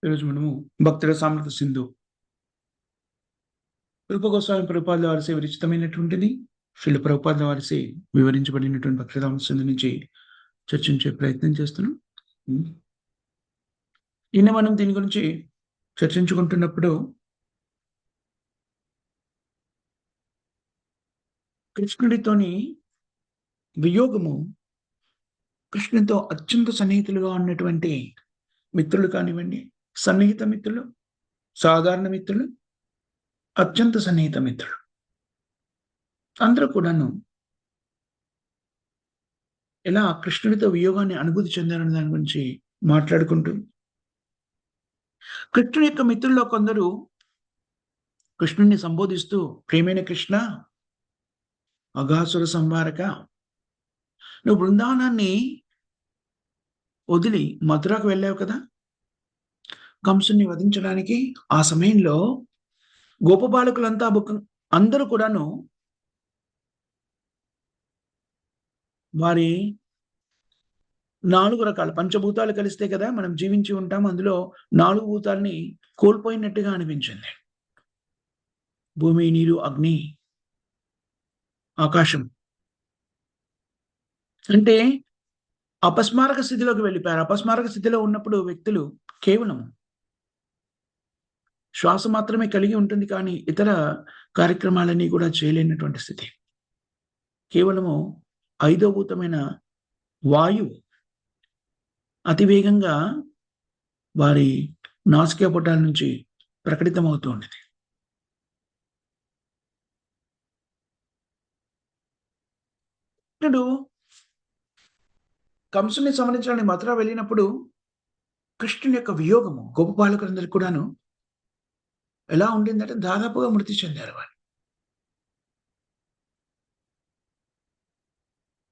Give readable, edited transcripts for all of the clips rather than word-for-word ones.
ఈరోజు మనము భక్తుల సామర్థ సింధు రూప గోస్వామి ప్రభుపాదుల వారిసే విరచితమైనటువంటిది శ్రీల ప్రభుపాదుల వారిసే వివరించబడినటువంటి భక్తుల సామర్థ సింధు నుంచి చర్చించే ప్రయత్నం చేస్తున్నాం. నిన్న మనం దీని గురించి చర్చించుకుంటున్నప్పుడు కృష్ణుడితోని వియోగము, కృష్ణుడితో అత్యంత సన్నిహితులుగా ఉన్నటువంటి మిత్రులు కానివ్వండి, సన్నిహిత మిత్రులు, సాధారణ మిత్రులు, అత్యంత సన్నిహిత మిత్రులు అందరూ కూడాను ఎలా కృష్ణుడితో వియోగాన్ని అనుభూతి చెందారనే దాని గురించి మాట్లాడుకుంటూ, కృష్ణుని యొక్క మిత్రుల్లో కొందరు కృష్ణుడిని సంబోధిస్తూ, ప్రియమైన కృష్ణ, అఘాసుర సంహారక, నువ్వు బృందావనాన్ని వదిలి మథురకు వెళ్ళావు కదా కంసుని వధించడానికి. ఆ సమయంలో గోపబాలకులంతా అందరూ కూడాను వారి 4 రకాల పంచభూతాలు కలిస్తే కదా మనం జీవించి ఉంటాం. అందులో 4 భూతాల్ని కోల్పోయినట్టుగా అనిపించింది. భూమి, నీరు, అగ్ని, ఆకాశం. అంటే అపస్మారక స్థితిలోకి వెళ్ళిపోయారు. అపస్మారక స్థితిలో ఉన్నప్పుడు వ్యక్తులు కేవలం శ్వాస మాత్రమే కలిగి ఉంటుంది కానీ ఇతర కార్యక్రమాలన్నీ కూడా చేయలేనటువంటి స్థితి. కేవలము 5వ భూతమైన వాయువు అతివేగంగా వారి నాసికాపటాల నుంచి ప్రకటితమవుతూ ఉండేది. కృష్ణుడు కంసుని సంహరించడానికి మథుర వెళ్ళినప్పుడు కృష్ణుని యొక్క వియోగము గోపబాలకులందరికీ కూడాను ఎలా ఉండిందంటే దాదాపుగా మృతి చెందారు వాళ్ళు.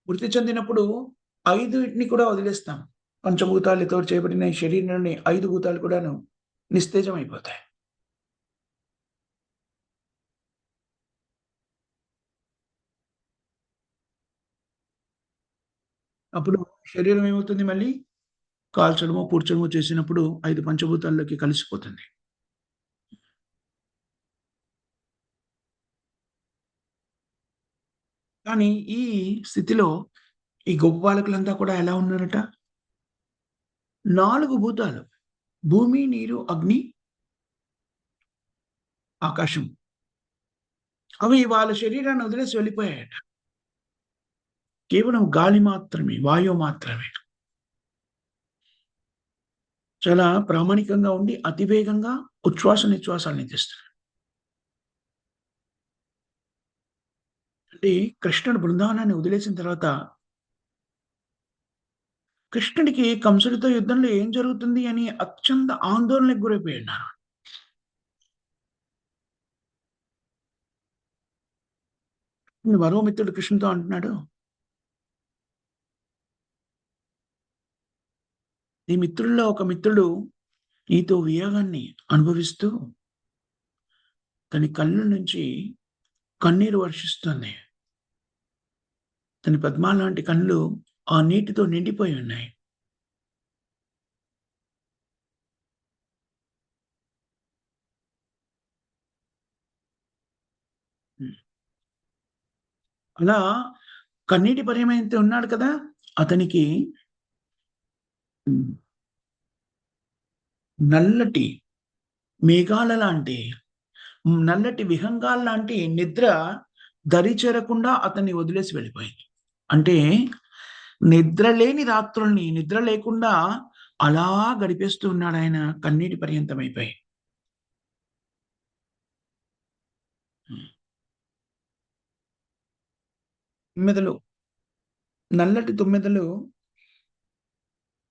మృతి చెందినప్పుడు 5 కూడా వదిలేస్తాం. పంచభూతాలతో చేయబడిన ఈ శరీరంలోని 5 భూతాలు కూడాను నిస్తేజం అయిపోతాయి. అప్పుడు శరీరం ఏమవుతుంది, మళ్ళీ కాల్చడమో, పూడ్చడమో చేసినప్పుడు 5 పంచభూతాల్లోకి కలిసిపోతుంది. కానీ ఈ స్థితిలో ఈ గోపబాలకులంతా కూడా ఎలా ఉన్నారట? 4 భూతాలు భూమి, నీరు, అగ్ని, ఆకాశం. అవి వాళ్ళ శరీరాన్ని వదిలేసి వెళ్ళిపోయాయట. కేవలం గాలి మాత్రమే, వాయువు మాత్రమే. చాలా ప్రామాణికంగా ఉండి అతివేగంగా ఉచ్ఛ్వాస, నిశ్వాసాల్ని తీస్తున్నారు. అంటే కృష్ణుడు బృందావనాన్ని వదిలేసిన తర్వాత కృష్ణుడికి కంసుడితో యుద్ధంలో ఏం జరుగుతుంది అని అత్యంత ఆందోళనకు గురైపోయున్నారు. మరో మిత్రుడు కృష్ణుడితో అంటున్నాడు, నీ మిత్రుల్లో ఒక మిత్రుడు నీతో వియోగాన్ని అనుభవిస్తూ తన కళ్ళ నుంచి కన్నీరు వర్షిస్తుంది. తన పద్మాల లాంటి కళ్ళు ఆ నీటితో నిండిపోయి ఉన్నాయి. అలా కన్నీటి పర్యమైతే ఉన్నాడు కదా, అతనికి నల్లటి మేఘాల లాంటి, నల్లటి విహంగాల లాంటి నిద్ర దరి చేరకుండా అతన్ని వదిలేసి వెళ్ళిపోయింది. అంటే నిద్ర లేని రాత్రుల్ని నిద్ర లేకుండా అలా గడిపేస్తూ ఉన్నాడాయన కన్నీటి పర్యంతమైపోయి. తుమ్మెదలు, నల్లటి తుమ్మెదలు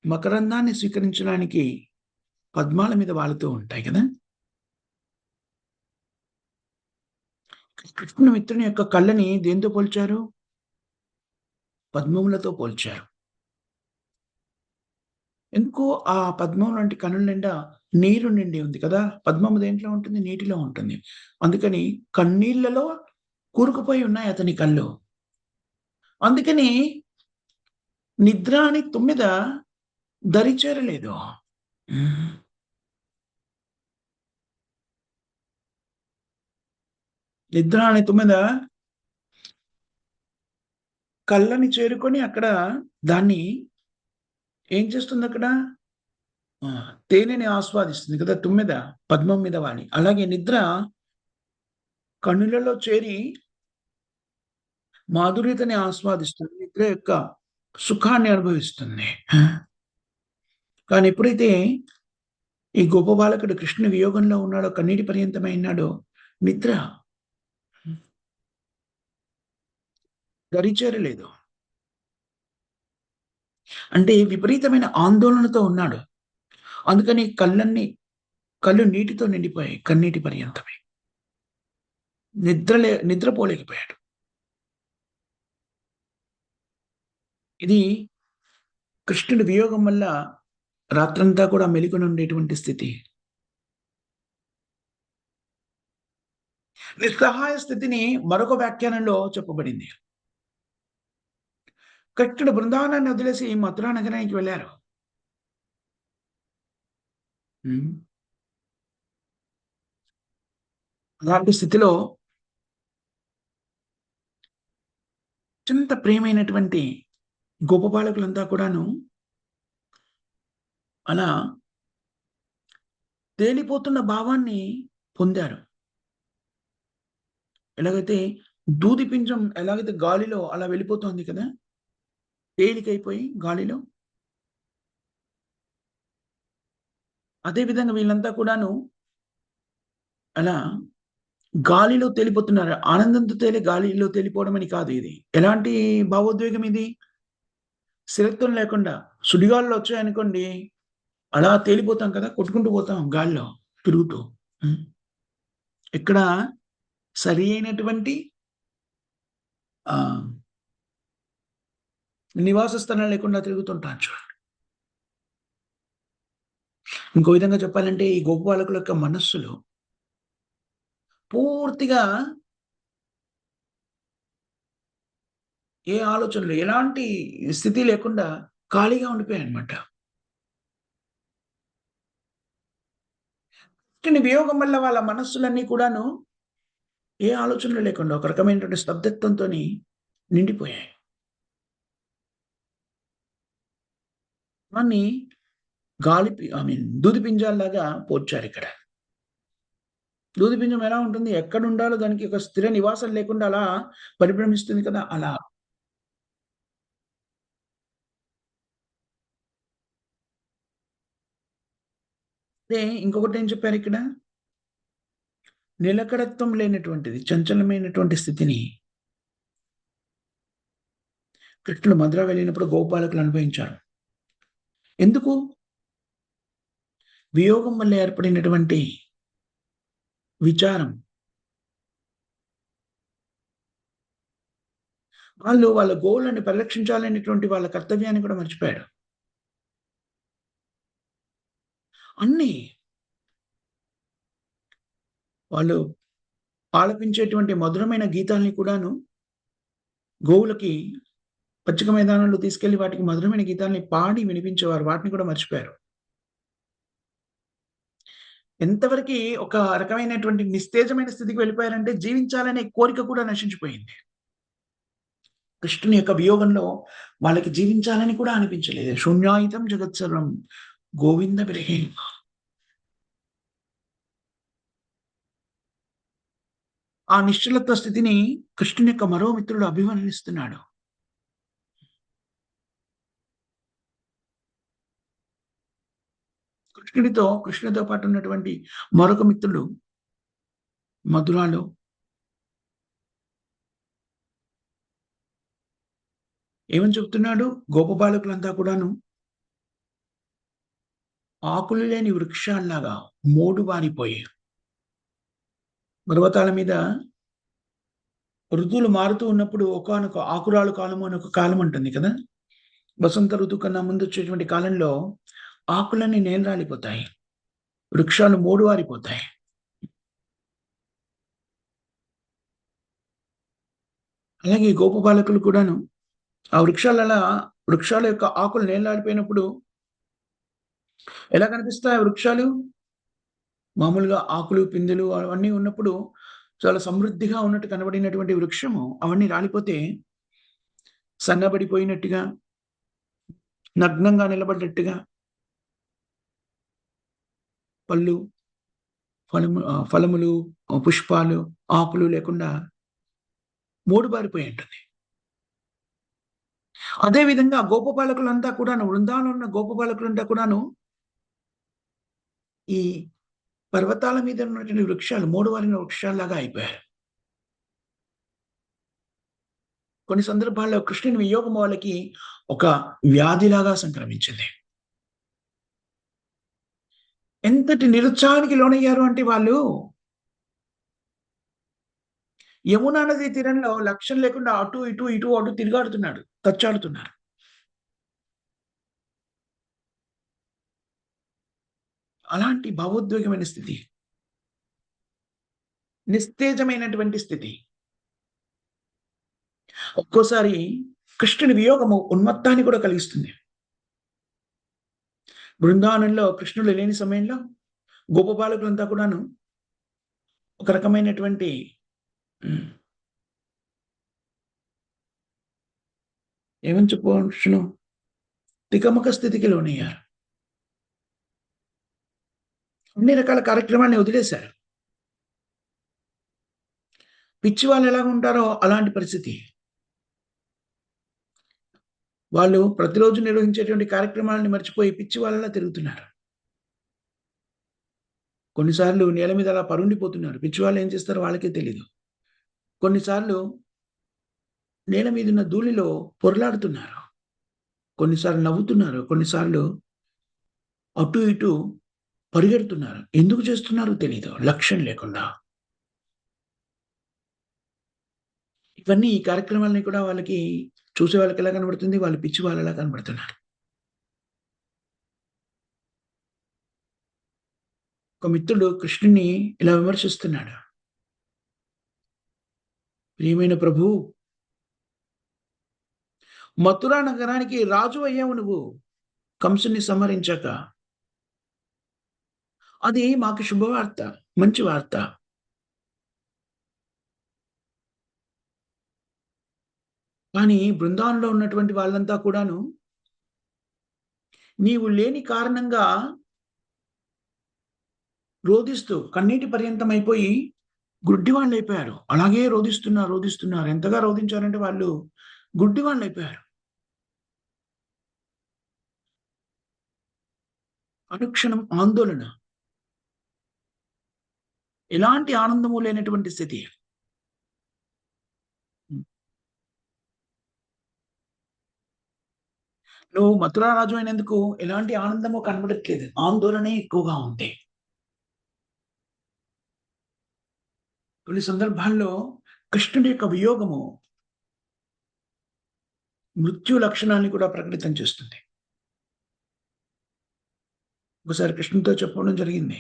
మకరందాన్ని స్వీకరించడానికి పద్మాల మీద వాలుతూ ఉంటాయి కదా! కృష్ణ మిత్రుని యొక్క కళ్ళని దేనితో పోల్చారు? పద్మములతో పోల్చారు. ఎందుకు ఆ పద్మం లాంటి కనుల నిండా నీరు నిండి ఉంది కదా! పద్మము దేంట్లో ఉంటుంది? నీటిలో ఉంటుంది. అందుకని కన్నీళ్లలో కూరుకుపోయి ఉన్నాయి అతని కళ్ళు. అందుకని నిద్ర అని తుమ్మెద దరి చేరలేదు. నిద్ర అనే తుమ్మెద కళ్ళని చేరుకొని అక్కడ దాన్ని ఏం చేస్తుందక్కడ? ఆ! తేనెని ఆస్వాదిస్తుంది కదా! తుమ్మెద పద్మం మీద వాలి. అలాగే నిద్ర కనులలో చేరి మాధుర్యతని ఆస్వాదిస్తుంది. నిద్ర యొక్క సుఖాన్ని అనుభవిస్తుంది. కానీ ఎప్పుడైతే ఈ గొప్ప బాలకుడు కృష్ణుని వియోగంలో ఉన్నాడో, కన్నీటి పర్యంతమైనాడో నిద్ర దరిచేరలేదు. అంటే విపరీతమైన ఆందోళనతో ఉన్నాడు. అందుకని కళ్ళు నీటితో నిండిపోయాయి. కన్నీటి పర్యంతమై. నిద్రపోలేకపోయాడు. ఇది కృష్ణుడి వియోగం వల్ల రాత్రంతా కూడా మెలుకొని ఉండేటువంటి స్థితి. నిస్సహాయ స్థితిని మరొక వ్యాఖ్యానంలో చెప్పబడింది. కృష్ణుడు బృందావనాన్ని వదిలేసి మథురా నగరానికి వెళ్లారు. హ్మ్. అలాంటి స్థితిలో అత్యంత ప్రియమైనటువంటి గోపబాలకులంతా కూడాను అలా తేలిపోతున్న భావాన్ని పొందారు. ఎలాగైతే దూది పింజం ఎలాగైతే గాలిలో అలా వెళ్ళిపోతోంది కదా! తేలికైపోయి గాలిలో. అదే విధంగా వీళ్ళంతా కూడాను అలా గాలిలో తేలిపోతున్నారు. ఆనందంతో గాలిలో తేలిపోవడం అని కాదు ఇది. ఎలాంటి భావోద్వేగం ఇది? స్థిరత్వం లేకుండా సుడిగాలులు వచ్చాయనుకోండి, అలా తేలిపోతాం కదా! కొట్టుకుంటూ పోతాం గాల్లో తిరుగుతూ. హ్మ్. ఇక్కడ సరి అయినటువంటి ఆహ్, నివాస స్థలం లేకుండా తిరుగుతుంటాం చూడండి. ఇంకో విధంగా చెప్పాలంటే ఈ గోపాలకుల యొక్క మనస్సులు పూర్తిగా ఏ ఆలోచనలు, ఎలాంటి స్థితి లేకుండా ఖాళీగా ఉండిపోయాయన్నమాట. కానీ వియోగం వల్ల వాళ్ళ మనస్సులన్నీ కూడాను ఏ ఆలోచనలు లేకుండా ఒక రకమైనటువంటి స్తబ్దత్వంతోని నిండిపోయాయి. దాన్ని దూది పింజాల్లాగా పోడ్చారిక్కడ. దూది పింజం ఎలా ఉంటుంది? ఎక్కడుండాలో దానికి ఒక స్థిర నివాసం లేకుండా అలా పరిభ్రమిస్తుంది కదా! అలా. అదే ఇంకొకటేం చెప్పారిక్కడ? నిలకడత్వం లేనటువంటిది, చంచలమైనటువంటి స్థితిని కృష్ణుడు మధుర వెళ్ళినప్పుడు గోపాలకులు అనుభవించారు. ఎందుకు? వియోగం వల్ల ఏర్పడినటువంటి విచారం. వాళ్ళు వాళ్ళ గోవులని పరిరక్షించాలనేటువంటి వాళ్ళ కర్తవ్యాన్ని కూడా మర్చిపోయారు. అన్నీ వాళ్ళు ఆలపించేటువంటి మధురమైన గీతాల్ని కూడాను గోవులకి పచ్చిక మైదానంలో తీసుకెళ్ళి వాటికి మధురమైన గీతాల్ని పాడి వినిపించేవారు. వాటిని కూడా మర్చిపోయారు. ఎంతవరకి ఒక రకమైనటువంటి నిస్తేజమైన స్థితికి వెళ్ళిపోయారంటే జీవించాలనే కోరిక కూడా నశించిపోయింది. కృష్ణుని యొక్క వియోగంలో వాళ్ళకి జీవించాలని కూడా అనిపించలేదు. శూన్యాయుతం జగత్సర్వం గోవింద విరహే. ఆ నిశ్చలత్వ స్థితిని కృష్ణుని యొక్క మరో మిత్రుడు అభివర్ణిస్తున్నాడు. కృష్ణుడితో పాటు ఉన్నటువంటి మరొక మిత్రుడు మధురాలో ఏమని చెప్తున్నాడు? గోపబాలకులంతా కూడాను ఆకులు లేని వృక్షాల్లాగా మోడుబారిపోయి పర్వతాల మీద ఋతువులు మారుతూ ఉన్నప్పుడు ఒకానొక ఆకురాలు కాలము అని ఒక కాలం ఉంటుంది కదా! వసంత ఋతువు కన్నా ముందొచ్చేటువంటి కాలంలో ఆకులన్నీ నేలరాలిపోతాయి. వృక్షాలు మోడువారిపోతాయి. అలాగే గోపబాలకులు కూడాను ఆ వృక్షాల యొక్క ఆకులు నేలరాలిపోయినప్పుడు ఎలా కనిపిస్తాయి ఆ వృక్షాలు? మామూలుగా ఆకులు, పిందెలు అవన్నీ ఉన్నప్పుడు చాలా సమృద్ధిగా ఉన్నట్టు కనబడినటువంటి వృక్షము అవన్నీ రాలిపోతే సన్నబడిపోయినట్టుగా, నగ్నంగా నిలబడ్డట్టుగా పళ్ళు, ఫలములు, పుష్పాలు, ఆకులు లేకుండా మూడుబారిపోయి ఉంటుంది. అదే విధంగా గోపబాలకులంతా కూడాను, వృందావనంలో ఉన్న గోపబాలకులంతా కూడాను ఈ పర్వతాల మీద ఉన్నటువంటి వృక్షాలు, మూడువారిన వృక్షాల్లాగా అయిపోయారు. కొన్ని సందర్భాల్లో కృష్ణుని వియోగం వాళ్ళకి ఒక వ్యాధిలాగా సంక్రమించింది. ఎంతటి నిరుత్సాహానికి లోనయ్యారు అంటే వాళ్ళు యమునా నది తీరంలో లక్ష్యం లేకుండా అటు, ఇటు, ఇటు, అటు తిరుగాడుతున్నాడు. తచ్చాడుతున్నారు. అలాంటి భావోద్వేగమైన స్థితి. నిస్తేజమైనటువంటి స్థితి. ఒక్కోసారి కృష్ణుని వియోగము ఉన్మత్తాన్ని కూడా కలిగిస్తుంది. బృందావనంలో కృష్ణుడు లేని సమయంలో గోపబాలకులంతా కూడాను ఒక రకమైనటువంటి హ్మ్. ఏమని చెప్పవచ్చును? తికమక స్థితికి లోనయ్యారు. అన్ని రకాల కార్యక్రమాల్ని వదిలేశారు. పిచ్చి వాళ్ళు ఎలాగుంటారో అలాంటి పరిస్థితి. వాళ్ళు ప్రతిరోజు నిర్వహించేటువంటి కార్యక్రమాలను మర్చిపోయి పిచ్చి వాళ్ళలా తిరుగుతున్నారు. కొన్నిసార్లు నేల మీద అలా పరుండిపోతున్నారు. పిచ్చివాళ్ళు ఏం చేస్తారో వాళ్ళకే తెలీదు. కొన్నిసార్లు నేల మీదున్న ధూళిలో పొర్లాడుతున్నారు. కొన్నిసార్లు నవ్వుతున్నారు. కొన్నిసార్లు అటు ఇటు పరిగెడుతున్నారు. ఎందుకు చేస్తున్నారో తెలీదు. లక్ష్యం లేకుండా. ఇవన్నీ ఈ కార్యక్రమాలన్నీ కూడా వాళ్ళకి చూసే వాళ్ళకెలా కనబడుతుంది? వాళ్ళు పిచ్చి వాళ్ళలా కనబడుతున్నారు. ఒక మిత్రుడు కృష్ణుడిని ఇలా విమర్శిస్తున్నాడు. ప్రియమైన ప్రభూ, మథురా నగరానికి రాజు అయ్యావు నువ్వు కంసుని సంహరించాక. అది మాకు శుభవార్త. మంచి వార్త. కానీ బృందావనంలో ఉన్నటువంటి వాళ్ళంతా కూడాను నీవు లేని కారణంగా రోదిస్తూ కన్నీటి పర్యంతమైపోయి గుడ్డివాళ్ళైపోయారు. అలాగే రోదిస్తున్నారు. ఎంతగా రోదించారంటే వాళ్ళు గుడ్డివాళ్ళైపోయారు. అనుక్షణం ఆందోళన. ఎలాంటి ఆనందము లేనటువంటి స్థితి. హ్మ్. నువ్వు మథురా రాజు అయినందుకు ఎలాంటి ఆనందము కనబడట్లేదు. ఆందోళనే ఎక్కువగా ఉంది. కొన్ని సందర్భాల్లో కృష్ణుడి యొక్క వియోగము మృత్యు లక్షణాన్ని కూడా ప్రకటితం చేస్తుంది. ఒకసారి కృష్ణుడితో చెప్పడం జరిగింది.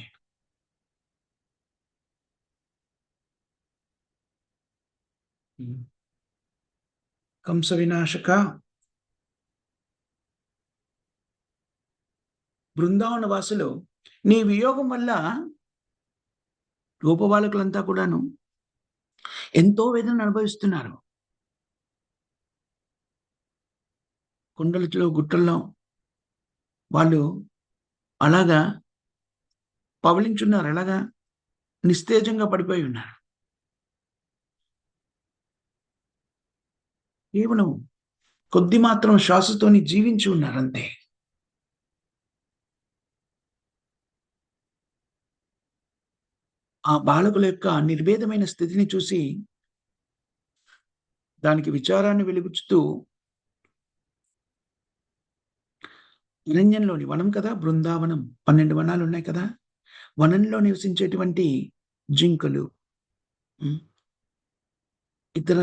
హ్మ్. కంస వినాశక బృందావన వాసులు నీ వియోగం వల్ల గోపబాలకులంతా కూడాను ఎంతో వేదనను అనుభవిస్తున్నారు. కొండలలో, గుట్టల్లో వాళ్ళు అలాగా పవళించున్నారు. ఎలాగా? నిస్తేజంగా పడిపోయి ఉన్నారు. కేవలం కొద్ది మాత్రం శ్వాసతోని జీవించి ఉన్నారంతే. ఆ బాలకుల యొక్క నిర్భేదమైన స్థితిని చూసి దానికి విచారాన్ని వెలిబుచ్చుతూ అరణ్యంలోని వనం కదా! బృందావనం 12 వనాలున్నాయి కదా! వనంలో నివసించేటువంటి జింకలు, హ్మ్. ఇతర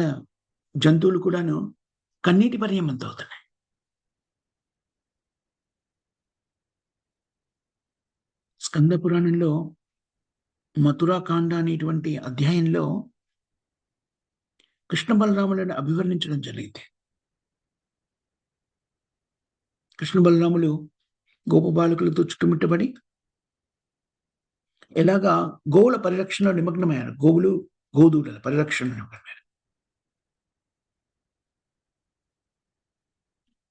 జంతువులు కూడాను కన్నీటి పర్యంతమవుతున్నాయి. స్కంద పురాణంలో మథురాకాండ అనేటువంటి అధ్యాయంలో కృష్ణ బలరాములను అభివర్ణించడం జరిగింది. కృష్ణ బలరాములు గోపబాలకులతో చుట్టుముట్టబడి ఎలాగా గోవుల పరిరక్షణలో నిమగ్నమయ్యారు. గోవులు, గోధూళల పరిరక్షణ నిమిత్తమైన.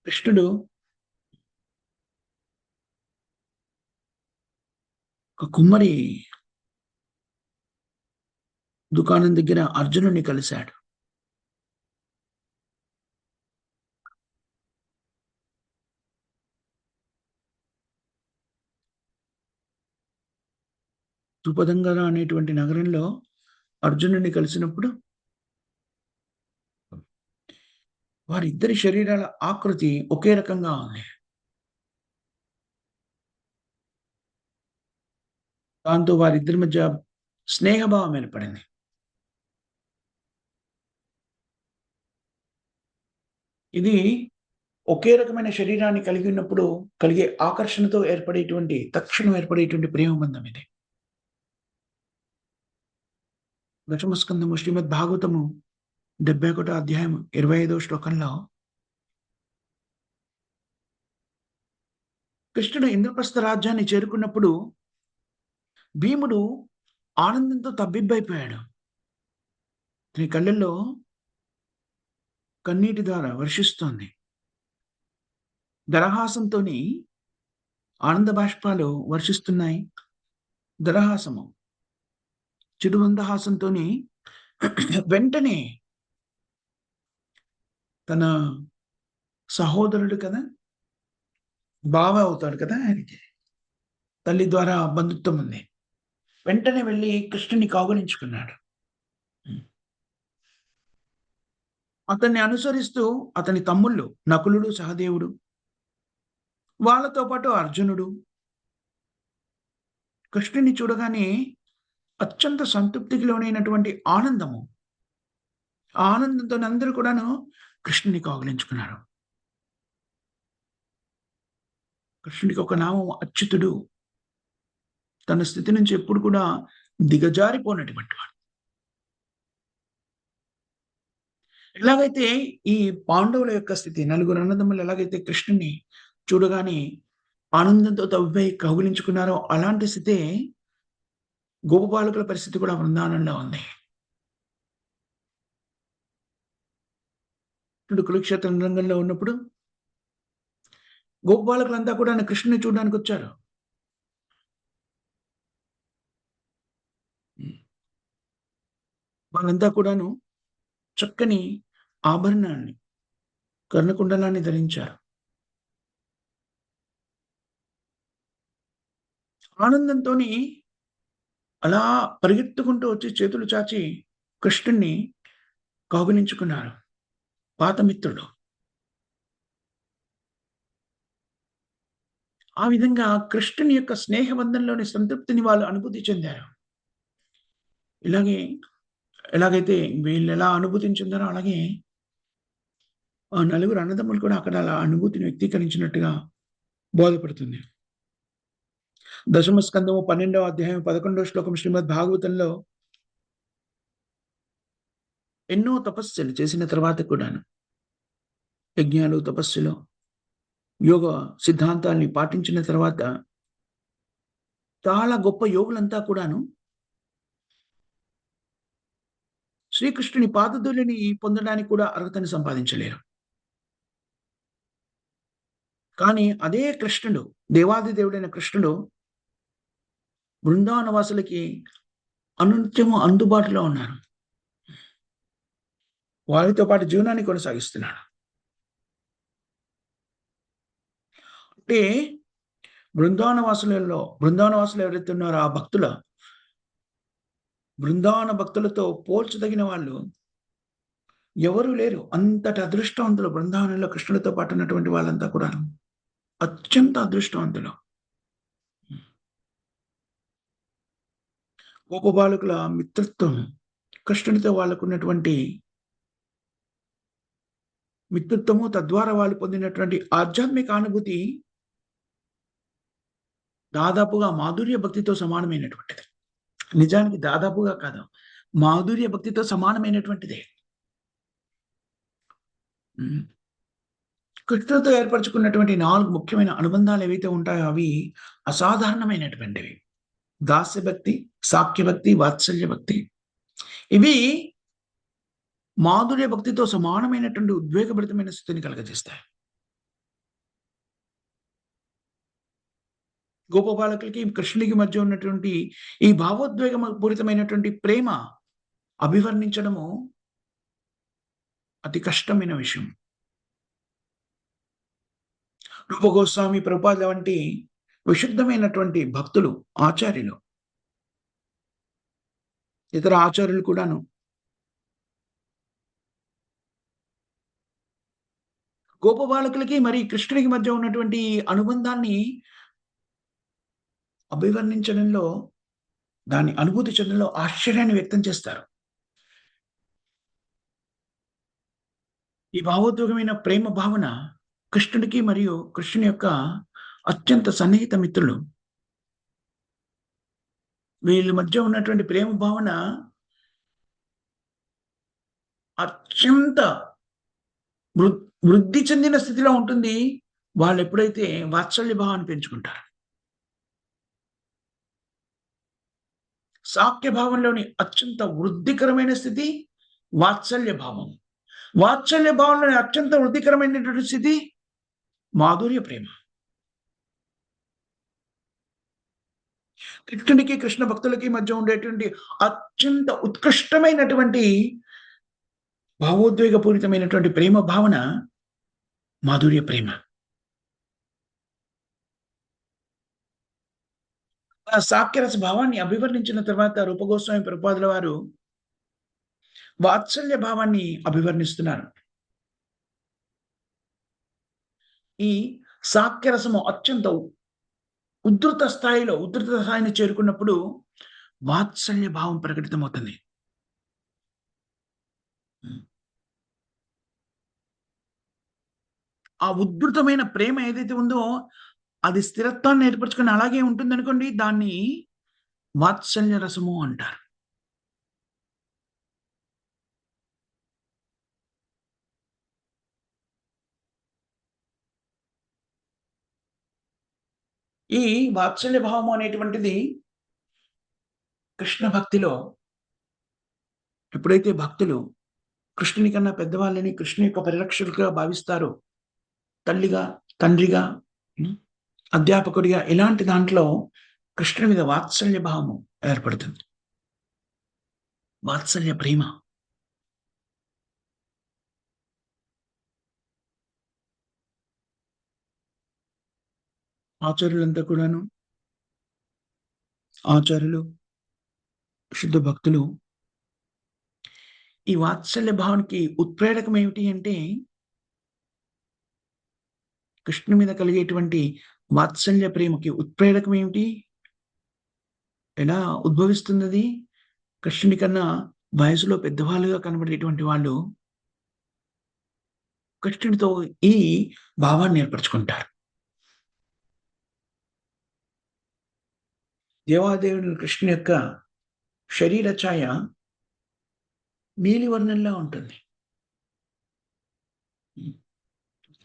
కృష్ణుడు ఒక కుమ్మరి దుకాణం దగ్గర అర్జునుడిని కలిశాడు. ద్రుపదంగర అనేటువంటి నగరంలో అర్జునుడిని కలిసినప్పుడు వారిద్దరి శరీరాల ఆకృతి ఒకే రకంగా ఉంది. దాంతో వారిద్దరి మధ్య స్నేహభావం ఏర్పడింది. ఇది ఒకే రకమైన శరీరాన్ని కలిగి ఉన్నప్పుడు కలిగే ఆకర్షణతో తక్షణం ఏర్పడేటువంటి ప్రేమ బంధం ఇది. దశమ స్కందము శ్రీమద్ భాగవతము 71 అధ్యాయం 25వ శ్లోకంలో కృష్ణుడు ఇంద్రప్రస్థ రాజ్యాన్ని చేరుకున్నప్పుడు భీముడు ఆనందంతో తబ్బిబ్బైపోయాడు. అతని కళ్ళల్లో కన్నీటి ధార వర్షిస్తోంది. దరహాసంతోని ఆనంద బాష్పాలు వర్షిస్తున్నాయి. దరహాసము చిరుమందహాసంతోని వెంటనే తన సహోదరుడు కదా, బావ అవుతాడు కదా ఆయనకి, తల్లి ద్వారా బంధుత్వం ఉంది. వెంటనే వెళ్ళి కృష్ణుని కౌగిలించుకున్నాడు. అతన్ని అనుసరిస్తూ అతని తమ్ముళ్ళు నకులుడు, సహదేవుడు, వాళ్ళతో పాటు అర్జునుడు కృష్ణుని చూడగానే అత్యంత సంతృప్తికి లోనైనటువంటి ఆనందము, ఆ ఆనందంతో అందరూ కూడాను కృష్ణుని కౌగిలించుకున్నారు. కృష్ణుడికి ఒక నామం అచ్యుతుడు. తన స్థితి నుంచి ఎప్పుడు కూడా దిగజారిపోనటువంటి వాడు. ఎలాగైతే ఈ పాండవుల యొక్క స్థితి, నలుగురు అన్నదమ్ములు ఎలాగైతే కృష్ణుని చూడగానే ఆనందంతో తవ్వై కౌగిలించుకున్నారో అలాంటి స్థితే గోపబాలకుల పరిస్థితి కూడా బృందావనంలో ఉంది. ఇప్పుడు కురుక్షేత్ర రంగంలో ఉన్నప్పుడు గోపబాలకులంతా కూడా కృష్ణుని చూడడానికి వచ్చారు. వాళ్ళంతా కూడాను చక్కని ఆభరణాన్ని, కర్ణకుండలాన్ని ధరించారు. ఆనందంతోని అలా పరిగెత్తుకుంటూ వచ్చి చేతులు చాచి కృష్ణుణ్ణి కౌగిలించుకున్నారు. పాత మిత్రుడు. ఆ విధంగా కృష్ణుని యొక్క స్నేహబంధంలోని సంతృప్తిని వాళ్ళు అనుభూతి చెందారు. ఎలాగైతే వీళ్ళు ఎలా అనుభూతిని చెందారో అలాగే ఆ నలుగురు అన్నదమ్ములు కూడా అక్కడ అలా అనుభూతిని వ్యక్తీకరించినట్టుగా బోధపడుతుంది. దశమ స్కందము 12వ అధ్యాయం 11వ శ్లోకం శ్రీమద్ భాగవతంలో ఎన్నో తపస్సులు చేసిన తర్వాత కూడాను, యజ్ఞాలు, తపస్సులు, యోగ సిద్ధాంతాల్ని పాటించిన తర్వాత చాలా గొప్ప యోగులంతా కూడాను శ్రీకృష్ణుని పాదధూళిని పొందడానికి కూడా అర్హతని సంపాదించలేరు. కానీ అదే కృష్ణుడు, దేవాది దేవుడైన కృష్ణుడు బృందావనవాసులకి అనునిత్యము అందుబాటులో ఉన్నారు. వారితో పాటు జీవనాన్ని కొనసాగిస్తున్నాడు. అంటే బృందావనవాసులు ఎవరైతే ఉన్నారో ఆ బృందావన భక్తులతో పోల్చదగిన వాళ్ళు ఎవరు లేరు. అంతటి అదృష్టవంతులు బృందావనంలో కృష్ణుడితో పాటు ఉన్నటువంటి వాళ్ళంతా కూడా అత్యంత అదృష్టవంతులు. గోపబాలకుల మిత్రత్వం, కృష్ణుడితో వాళ్ళకున్నటువంటి మిత్రత్వము, తద్వారా వాళ్ళు పొందినటువంటి ఆధ్యాత్మిక అనుభూతి దాదాపుగా మాధుర్య భక్తితో సమానమైనటువంటిది. నిజానికి దాదాపుగా కాదు, మాధుర్య భక్తితో సమానమైనటువంటిదే. కృష్ణుడితో ఏర్పరచుకున్నటువంటి 4 ముఖ్యమైన అనుబంధాలు ఏవైతే ఉంటాయో అవి అసాధారణమైనటువంటివి. దాస్య భక్తి, సాఖ్య భక్తి, వాత్సల్య భక్తి, ఇవి మాధుర్య భక్తితో సమానమైనటువంటి ఉద్వేగభరితమైన స్థితిని కలుగజేస్తాయి. గోపబాలకులకి, కృష్ణుడికి మధ్య ఉన్నటువంటి ఈ పూరితమైనటువంటి ప్రేమ అభివర్ణించడము అతి కష్టమైన విషయం. రూపగోస్వామి, ప్రభుపాదుల వంటి విశుద్ధమైనటువంటి భక్తులు, ఆచార్యులు, ఇతర ఆచార్యులు కూడాను గోపబాలకులకి మరి కృష్ణుడికి మధ్య ఉన్నటువంటి అనుబంధాన్ని అభివర్ణించడంలో, దాన్ని అనుభూతి చెందడంలో ఆశ్చర్యాన్ని వ్యక్తం చేస్తారు. ఈ భావోద్వేగమైన ప్రేమ భావన కృష్ణుడికి మరియు కృష్ణుని యొక్క అత్యంత సన్నిహిత మిత్రులు. వీళ్ళ మధ్య ఉన్నటువంటి ప్రేమ భావన అత్యంత వృ వృద్ధి చెందిన స్థితిలో ఉంటుంది. వాళ్ళెప్పుడైతే వాత్సల్య భావాన్ని పెంచుకుంటారో. సాఖ్య భావంలోని అత్యంత వృద్ధికరమైన స్థితి వాత్సల్య భావం. వాత్సల్య భావంలోని అత్యంత వృద్ధికరమైనటువంటి స్థితి మాధుర్య ప్రేమ. కృష్ణునికి, కృష్ణ భక్తులకి మధ్య ఉండేటువంటి అత్యంత ఉత్కృష్టమైనటువంటి భావోద్వేగపూరితమైనటువంటి ప్రేమ భావన మాధుర్య ప్రేమ. ఆ సాఖ్యరస భావాన్ని అభివర్ణించిన తర్వాత రూపగోస్వామి ప్రభుపాదుల వారు వాత్సల్య భావాన్ని అభివర్ణిస్తున్నారు. ఈ సాఖ్యరసము అత్యంత ఉద్ధృత స్థాయిని చేరుకున్నప్పుడు వాత్సల్య భావం ప్రకటితమవుతుంది. ఆ ఉద్ధృతమైన ప్రేమ ఏదైతే ఉందో అది స్థిరత్వాన్ని ఏర్పరచుకొని అలాగే ఉంటుందనుకోండి, దాన్ని వాత్సల్య రసము అంటారు. ఈ వాత్సల్య భావము అనేటువంటిది కృష్ణ భక్తిలో ఎప్పుడైతే భక్తులు కృష్ణుని కన్నా పెద్దవాళ్ళని కృష్ణుని యొక్క పరిరక్షకులుగా భావిస్తారో, తల్లిగా, తండ్రిగా, అధ్యాపకుడిగా ఇలాంటి దాంట్లో కృష్ణుని మీద వాత్సల్య భావము ఏర్పడుతుంది. వాత్సల్య ప్రేమ. ఆచార్యులంతా కూడాను, ఆచార్యులు, శుద్ధ భక్తులు ఈ వాత్సల్య భావానికి ఉత్ప్రేరకం ఏమిటి అంటే, కృష్ణుని మీద కలిగేటువంటి వాత్సల్య ప్రేమకి ఉత్ప్రేరకం ఏమిటి? ఎలా ఉద్భవిస్తుందది? కృష్ణుని కన్నా వయసులో పెద్దవాళ్ళుగా కనబడేటువంటి వాళ్ళు కృష్ణుడితో ఈ భావాన్ని ఏర్పరచుకుంటారు. దేవాదేవుని కృష్ణుని యొక్క శరీర ఛాయ నీలివర్ణంలా ఉంటుంది.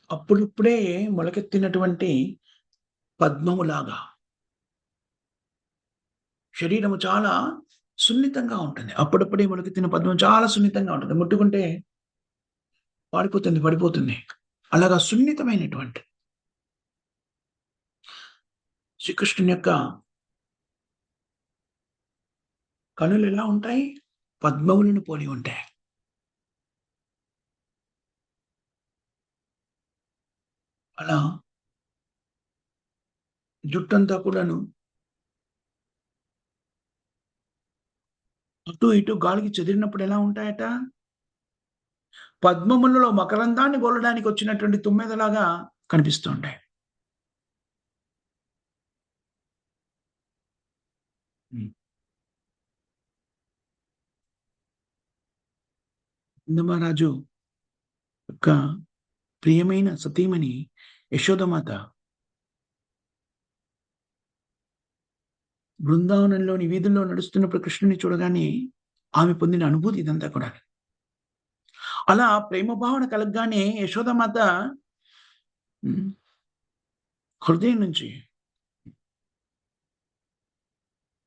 అప్పుడిప్పుడే మొలకెత్తినటువంటి పద్మములాగా. శరీరము చాలా సున్నితంగా ఉంటుంది. అప్పుడప్పుడే మొలకెత్తిన పద్మం చాలా సున్నితంగా ఉంటుంది. ముట్టుకుంటే పడిపోతుంది. అలాగా సున్నితమైనటువంటి శ్రీకృష్ణుని యొక్క కనులు ఎలా ఉంటాయి? పద్మములను పోలి ఉంటాయి. అలా జుట్టంతా కూడాను అటు ఇటు గాలికి చెదిరినప్పుడు ఎలా ఉంటాయట? పద్మములలో మకరందాన్ని గోలడానికి వచ్చినటువంటి తుమ్మెదలాగా కనిపిస్తూ ఉంటాయి. నందమహారాజు యొక్క ప్రియమైన సతీమణి యశోదమాత బృందావనంలోని వీధుల్లో నడుస్తున్నప్పుడు కృష్ణుని చూడగానే ఆమె పొందిన అనుభూతి ఇదంతా కూడా. అలా ప్రేమ భావన కలగగానే యశోదమాత హృదయం నుంచి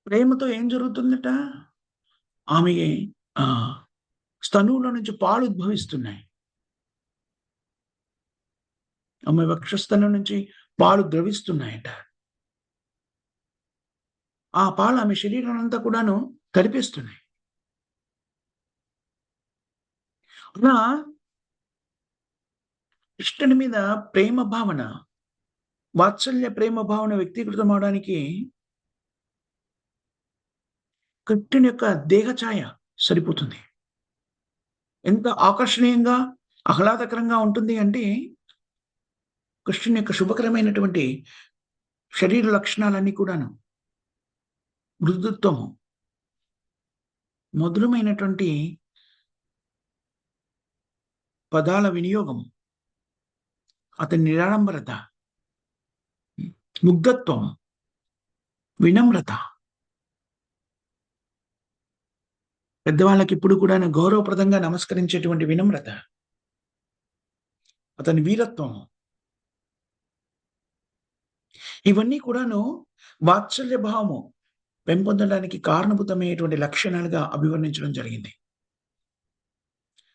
ప్రేమతో ఏం జరుగుతుందట? ఆమె ఆ! స్తనువులో నుంచి పాలు ఉద్భవిస్తున్నాయి. ఆమె వక్షస్థలం నుంచి పాలు ద్రవిస్తున్నాయట. ఆ పాలు ఆమె శరీరాన్నంతా కూడాను తడిపేస్తున్నాయి. అలా కృష్ణుని మీద ప్రేమ భావన, వాత్సల్య ప్రేమ భావన వ్యక్తీకృతమవడానికి కృష్ణుని యొక్క దేహ ఛాయ సరిపోతుంది. ఎంత ఆకర్షణీయంగా, ఆహ్లాదకరంగా ఉంటుంది అంటే, కృష్ణుని యొక్క శుభకరమైనటువంటి శరీర లక్షణాలన్నీ కూడాను. మృదుత్వము, మధురమైనటువంటి పదాల వినియోగము, అతని నిరాడంబరత, ముగ్ధత్వం, వినమ్రత, పెద్దవాళ్ళకెప్పుడు కూడాను గౌరవప్రదంగా నమస్కరించేటువంటి వినమ్రత, అతని వీరత్వం, ఇవన్నీ కూడాను వాత్సల్య భావము పెంపొందడానికి కారణభూతమైనటువంటి లక్షణాలుగా అభివర్ణించడం జరిగింది.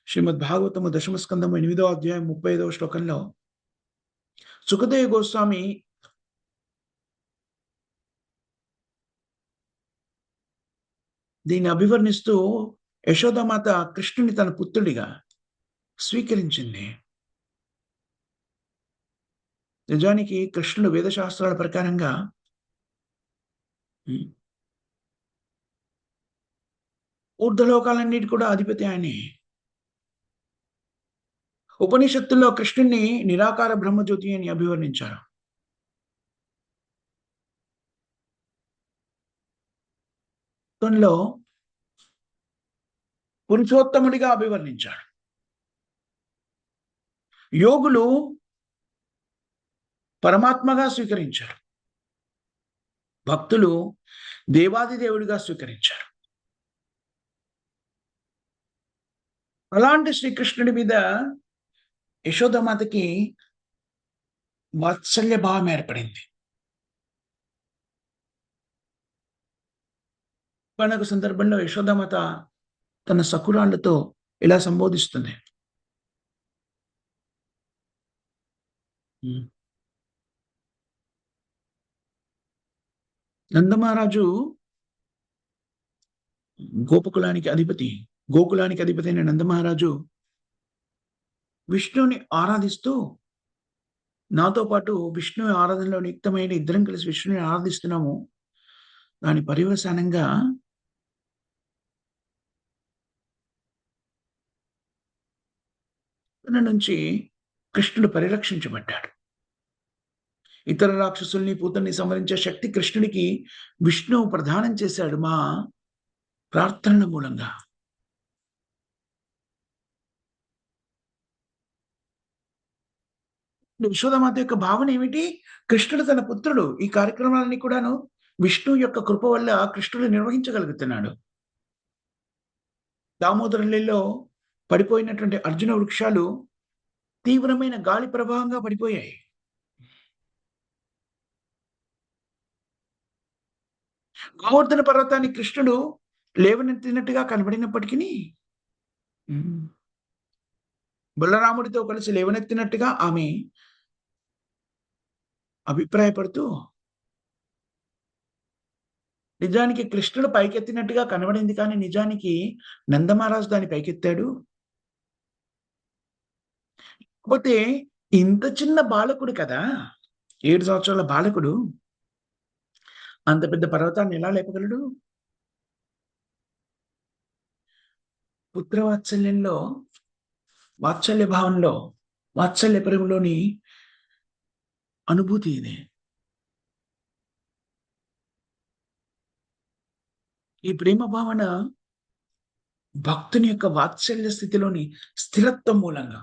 శ్రీమద్ భాగవతము దశమ స్కందము 8వ అధ్యాయం 35వ శ్లోకంలో సుఖదేవ గోస్వామి దీన్ని అభివర్ణిస్తూ యశోదామాత కృష్ణుని తన పుత్రుడిగా స్వీకరించింది. నిజానికి కృష్ణుడు వేదశాస్త్రాల ప్రకారంగా హ్మ్. ఊర్ధ్వలోకాలన్నిటికి కూడా అధిపతి ఆయనే. ఉపనిషత్తుల్లో కృష్ణుడిని నిరాకార బ్రహ్మజ్యోతి అని అభివర్ణించారు. లో పురుషోత్తముడిగా అభివర్ణించాడు. యోగులు పరమాత్మగా స్వీకరించారు. భక్తులు దేవాది దేవుడిగా స్వీకరించారు. అలాంటి శ్రీకృష్ణుడి మీద యశోదామాతకి వాత్సల్య భావం ఏర్పడింది. పండగ సందర్భంలో యశోదామాత తన సఖురాళ్ళతో ఇలా సంబోధిస్తుంది. హ్మ్. నందమహారాజు గోపకులానికి అధిపతి. గోకులానికి అధిపతి అయిన నందమహారాజు విష్ణువుని ఆరాధిస్తూ, నాతో పాటు విష్ణువు ఆరాధనలో నియుక్తమైన ఇద్దరం కలిసి విష్ణువుని ఆరాధిస్తున్నాము. దాని పర్యవసానంగా తన నుంచి కృష్ణుడు పరిరక్షించబడ్డాడు. ఇతర రాక్షసుల్ని, పూతన్ని సంహరించే శక్తి కృష్ణుడికి విష్ణువు ప్రదానం చేశాడు మా ప్రార్థనల మూలంగా. యశోదామాత యొక్క భావన ఏమిటి? కృష్ణుడు తన పుత్రుడు. ఈ కార్యక్రమాలన్నీ కూడాను విష్ణువు యొక్క కృప వల్ల కృష్ణుడు నిర్వహించగలుగుతున్నాడు. దామోదరులలో పడిపోయినటువంటి అర్జున వృక్షాలు తీవ్రమైన గాలి ప్రభావంగా పడిపోయాయి. గోవర్ధన పర్వతాన్ని కృష్ణుడు లేవనెత్తినట్టుగా కనబడినప్పటికిని హ్మ్. బలరాముడితో కలిసి లేవనెత్తినట్టుగా ఆమె అభిప్రాయపడుతూ, నిజానికి కృష్ణుడు పైకెత్తినట్టుగా కనబడింది కానీ, నిజానికి నందమహారాజు దాన్ని పైకెత్తాడు. కాకపోతే ఇంత చిన్న బాలకుడు కదా! 7 సంవత్సరాల బాలకుడు. అంత పెద్ద పర్వతాన్ని ఎలా లేపగలడు? పుత్రవాత్సల్యంలో, వాత్సల్య భావంలో, వాత్సల్య ప్రేమలోని అనుభూతి ఇది. ఈ ప్రేమ భావన భక్తుని యొక్క వాత్సల్య స్థితిలోని స్థిరత్వం మూలంగా.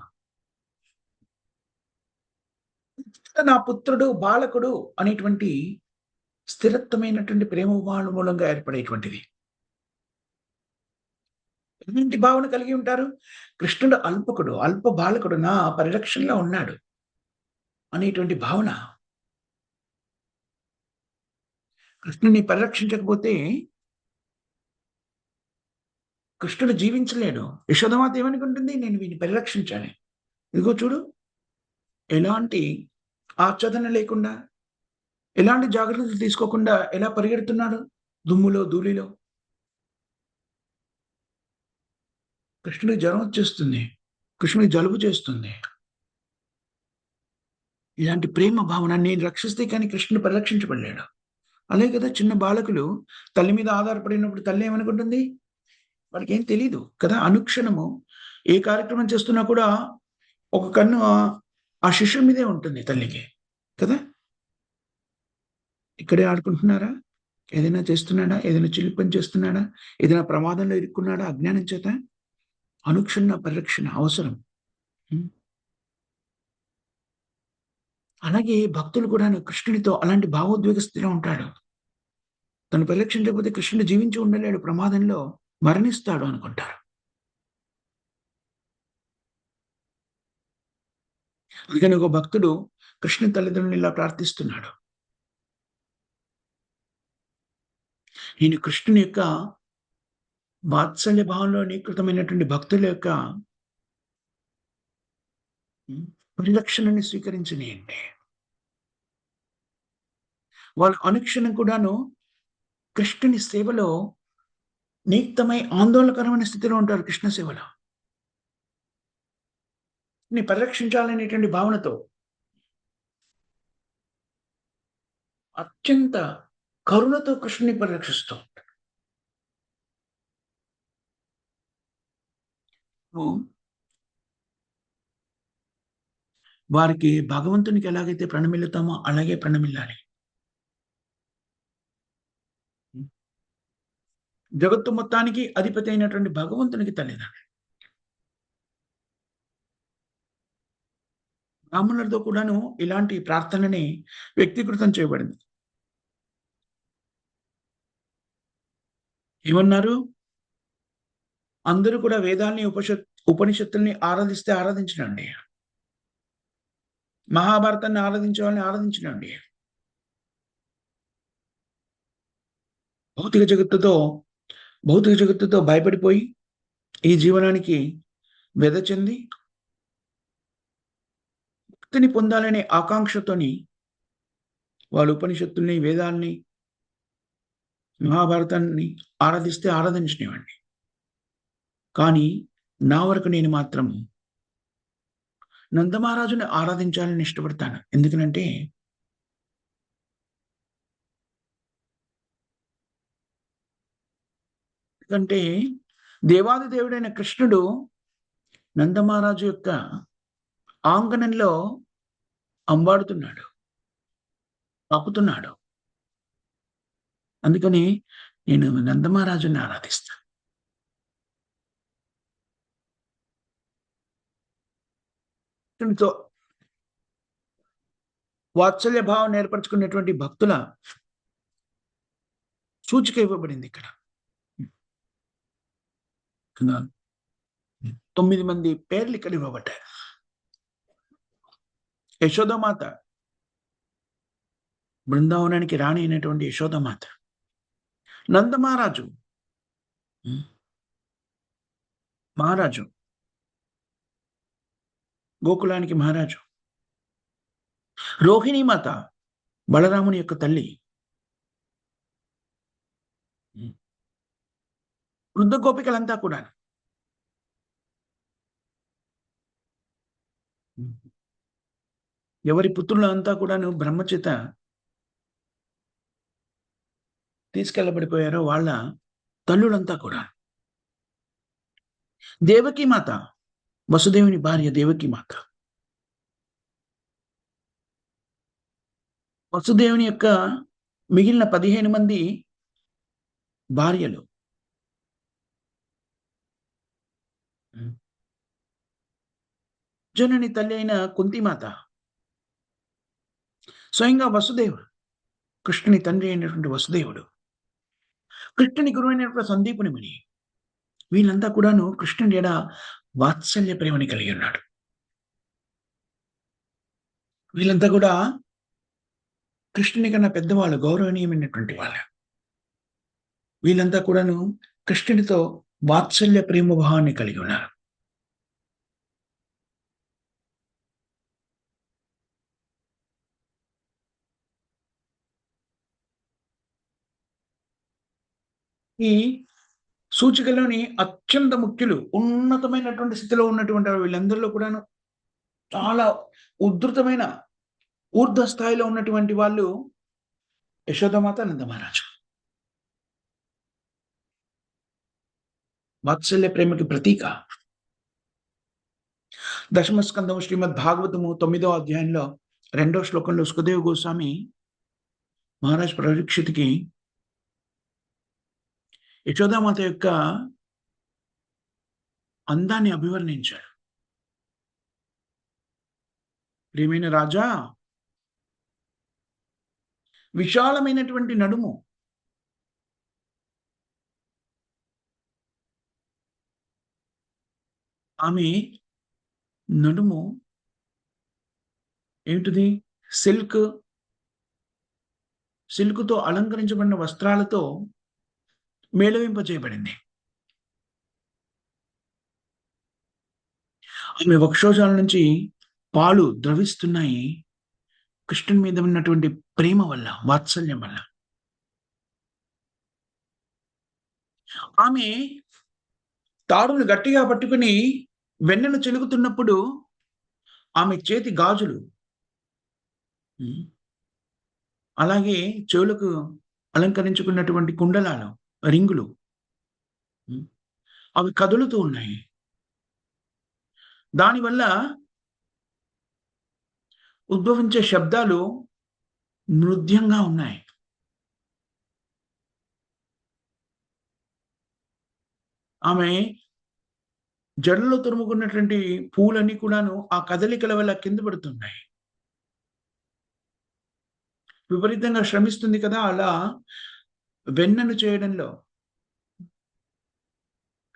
నా పుత్రుడు, బాలకుడు అనేటువంటి స్థిరత్వమైనటువంటి ప్రేమ భావన మూలంగా ఏర్పడేటువంటిది. ఎలాంటి భావన కలిగి ఉంటారు? కృష్ణుడు అల్పకుడు, అల్ప బాలకుడు నా పరిరక్షణలో ఉన్నాడు అనేటువంటి భావన. కృష్ణుడిని పరిరక్షించకపోతే కృష్ణుడు జీవించలేడు. యశోదమాత ఏమనుకుంటుంది? నేను వీడిని పరిరక్షించాలి. ఇదిగో చూడు, ఎలాంటి ఆచ్ఛాదన లేకుండా, ఎలాంటి జాగ్రత్తలు తీసుకోకుండా ఎలా పరిగెడుతున్నాడు దుమ్ములో, ధూళిలో. కృష్ణుడికి జ్వరం వచ్చేస్తుంది. కృష్ణుడికి జలుబు చేస్తుంది. ఇలాంటి ప్రేమ భావన నేను రక్షిస్తే కానీ కృష్ణుడు పరిరక్షించబడలేడు. అలాగే కదా చిన్న బాలకులు తల్లి మీద ఆధారపడినప్పుడు తల్లి ఏమనుకుంటుంది? వాళ్ళకేం తెలీదు కదా! అనుక్షణము ఏ కార్యక్రమం చేస్తున్నా కూడా ఒక కన్ను ఆ శిశువు మీదే ఉంటుంది తల్లికి. కదా! ఇక్కడే ఆడుకుంటున్నారా? ఏదైనా చేస్తున్నాడా? ఏదైనా చిలిపి పని చేస్తున్నాడా? ఏదైనా ప్రమాదంలో ఇరుక్కున్నాడా అజ్ఞానం చేత? అనుక్షణ పరిరక్షణ అవసరం. హ్మ్. అలాగే భక్తులు కూడాను కృష్ణునితో అలాంటి భావోద్వేగ స్థితిలో ఉంటాడు. తను పరిరక్షించకపోతే కృష్ణుడు జీవించి ఉండలేడు. ప్రమాదంలో మరణిస్తాడు అనుకుంటారు. అందుకని ఒక భక్తుడు కృష్ణ తల్లిదండ్రులు ఇలా ప్రార్థిస్తున్నాడు. నేను కృష్ణుని యొక్క వాత్సల్య భావంలో నీకృతమైనటువంటి భక్తుల యొక్క పరిరక్షణని స్వీకరించనీయండి. వాళ్ళు అనుక్షణం కూడాను కృష్ణుని సేవలో నియుక్తమై ఆందోళనకరమైన స్థితిలో ఉంటారు కృష్ణ సేవలో. ని పరిరక్షించాలనేటువంటి భావనతో అత్యంత కరుణతో కృష్ణుని పరిరక్షిస్తూ ఉంటాడు. నువ్వు వారికి భగవంతునికి ఎలాగైతే ప్రణమిల్లుతామో అలాగే ప్రణమిల్లాలి. జగత్తు మొత్తానికి అధిపతి అయినటువంటి భగవంతునికి తల్లిదండ్రులు. బ్రాహ్మణులతో కూడాను ఇలాంటి ప్రార్థనని వ్యక్తీకృతం చేయబడింది. ఏమన్నారు? అందరూ కూడా వేదాల్ని, ఉపనిషత్తుల్ని ఆరాధిస్తే ఆరాధించనండి. మహాభారతాన్ని ఆరాధించే వాళ్ళని ఆరాధించనండి. భౌతిక జగత్తుతో, భౌతిక జగత్తుతో భయపడిపోయి ఈ జీవనానికి వ్యధ చెంది ముక్తిని పొందాలనే ఆకాంక్షతోని వాళ్ళు ఉపనిషత్తుల్ని, వేదాల్ని, మహాభారతాన్ని ఆరాధిస్తే ఆరాధించనివ్వండి. కానీ నా వరకు నేను మాత్రం నందమహారాజుని ఆరాధించాలని ఇష్టపడతాను. ఎందుకనంటే ఎందుకంటే దేవాది దేవుడైన కృష్ణుడు నందమహారాజు యొక్క ఆంగణంలో అంబాడుతున్నాడు. పాకుతున్నాడు. అందుకని నేను నందమహారాజుని ఆరాధిస్తా. కృష్ణునితో వాత్సల్య భావం ఏర్పరచుకునేటువంటి భక్తుల సూచిక ఇవ్వబడింది ఇక్కడ. 9 మంది పేర్లు ఇక్కడ ఇవ్వబడ్డాయి. యశోదమాత, బృందావనానికి రాణి అయినటువంటి యశోదమాత. నందమహారాజు, మహారాజు, గోకులానికి మహారాజు. రోహిణీ మాత, బలరాముని యొక్క తల్లి. వృద్ధ గోపికలంతా కూడా ఎవరి పుత్రులంతా కూడాను బ్రహ్మచేత తీసుకెళ్ళబడిపోయారో వాళ్ళ తల్లులంతా కూడా. దేవకీ మాత, వసుదేవుని భార్య దేవకీ మాత. వసుదేవుని యొక్క మిగిలిన 15 మంది భార్యలు. అర్జునుని తల్లి అయిన కుంతిమాత. స్వయంగా వసుదేవుడు, కృష్ణుని తండ్రి అయినటువంటి వసుదేవుడు, కృష్ణుని గురువు అయినటువంటి సందీపుని ముని. వీళ్ళంతా కూడాను కృష్ణుని ఎడ వాత్సల్య ప్రేమని కలిగి ఉన్నాడు. వీళ్ళంతా కూడా కృష్ణుని కన్నా పెద్దవాళ్ళు, గౌరవనీయమైనటువంటి వాళ్ళు. వీళ్ళంతా కూడాను కృష్ణుడితో వాత్సల్య ప్రేమ భావాన్ని కలిగి ఉన్నారు. ఈ సూచికలోని అత్యంత ముఖ్యులు, ఉన్నతమైనటువంటి స్థితిలో ఉన్నటువంటి వీళ్ళందరిలో కూడాను చాలా ఉధృతమైన ఊర్ధ్వ స్థాయిలో ఉన్నటువంటి వాళ్ళు యశోదామాత, నందమహారాజు. వాత్సల్య ప్రేమకి ప్రతీక. దశమ స్కందము శ్రీమద్ భాగవతము 9వ అధ్యాయంలో 2వ శ్లోకంలో సుఖదేవ్ గోస్వామి మహారాజ్ పరీక్షిత్‌కి యశోదామాత యొక్క అందాన్ని అభివర్ణించాడు. ప్రియమైన రాజా, విశాలమైనటువంటి నడుము, ఆమె నడుము ఏమిటిది? సిల్క్‌తో అలంకరించబడిన వస్త్రాలతో మేళవింపజేయబడింది. ఆమె వక్షోజాల నుంచి పాలు ద్రవిస్తున్నాయి. కృష్ణుని మీద ఉన్నటువంటి ప్రేమ వల్ల, వాత్సల్యం వల్ల. ఆమె తాడును గట్టిగా పట్టుకుని వెన్నెను చిలుకుతున్నప్పుడు ఆమె చేతి గాజులు, అలాగే చెవులకు అలంకరించుకున్నటువంటి కుండలాలు, రింగులు, అవి కదులుతూ ఉన్నాయి. దానివల్ల ఉద్భవించే శబ్దాలు మృద్యంగా ఉన్నాయి. ఆమె జడలో తురుముకున్నటువంటి పూలన్నీ కూడాను ఆ కదలికల వల్ల కింద పడుతున్నాయి. విపరీతంగా శ్రమిస్తుంది కదా! అలా వెన్నను చేయడంలో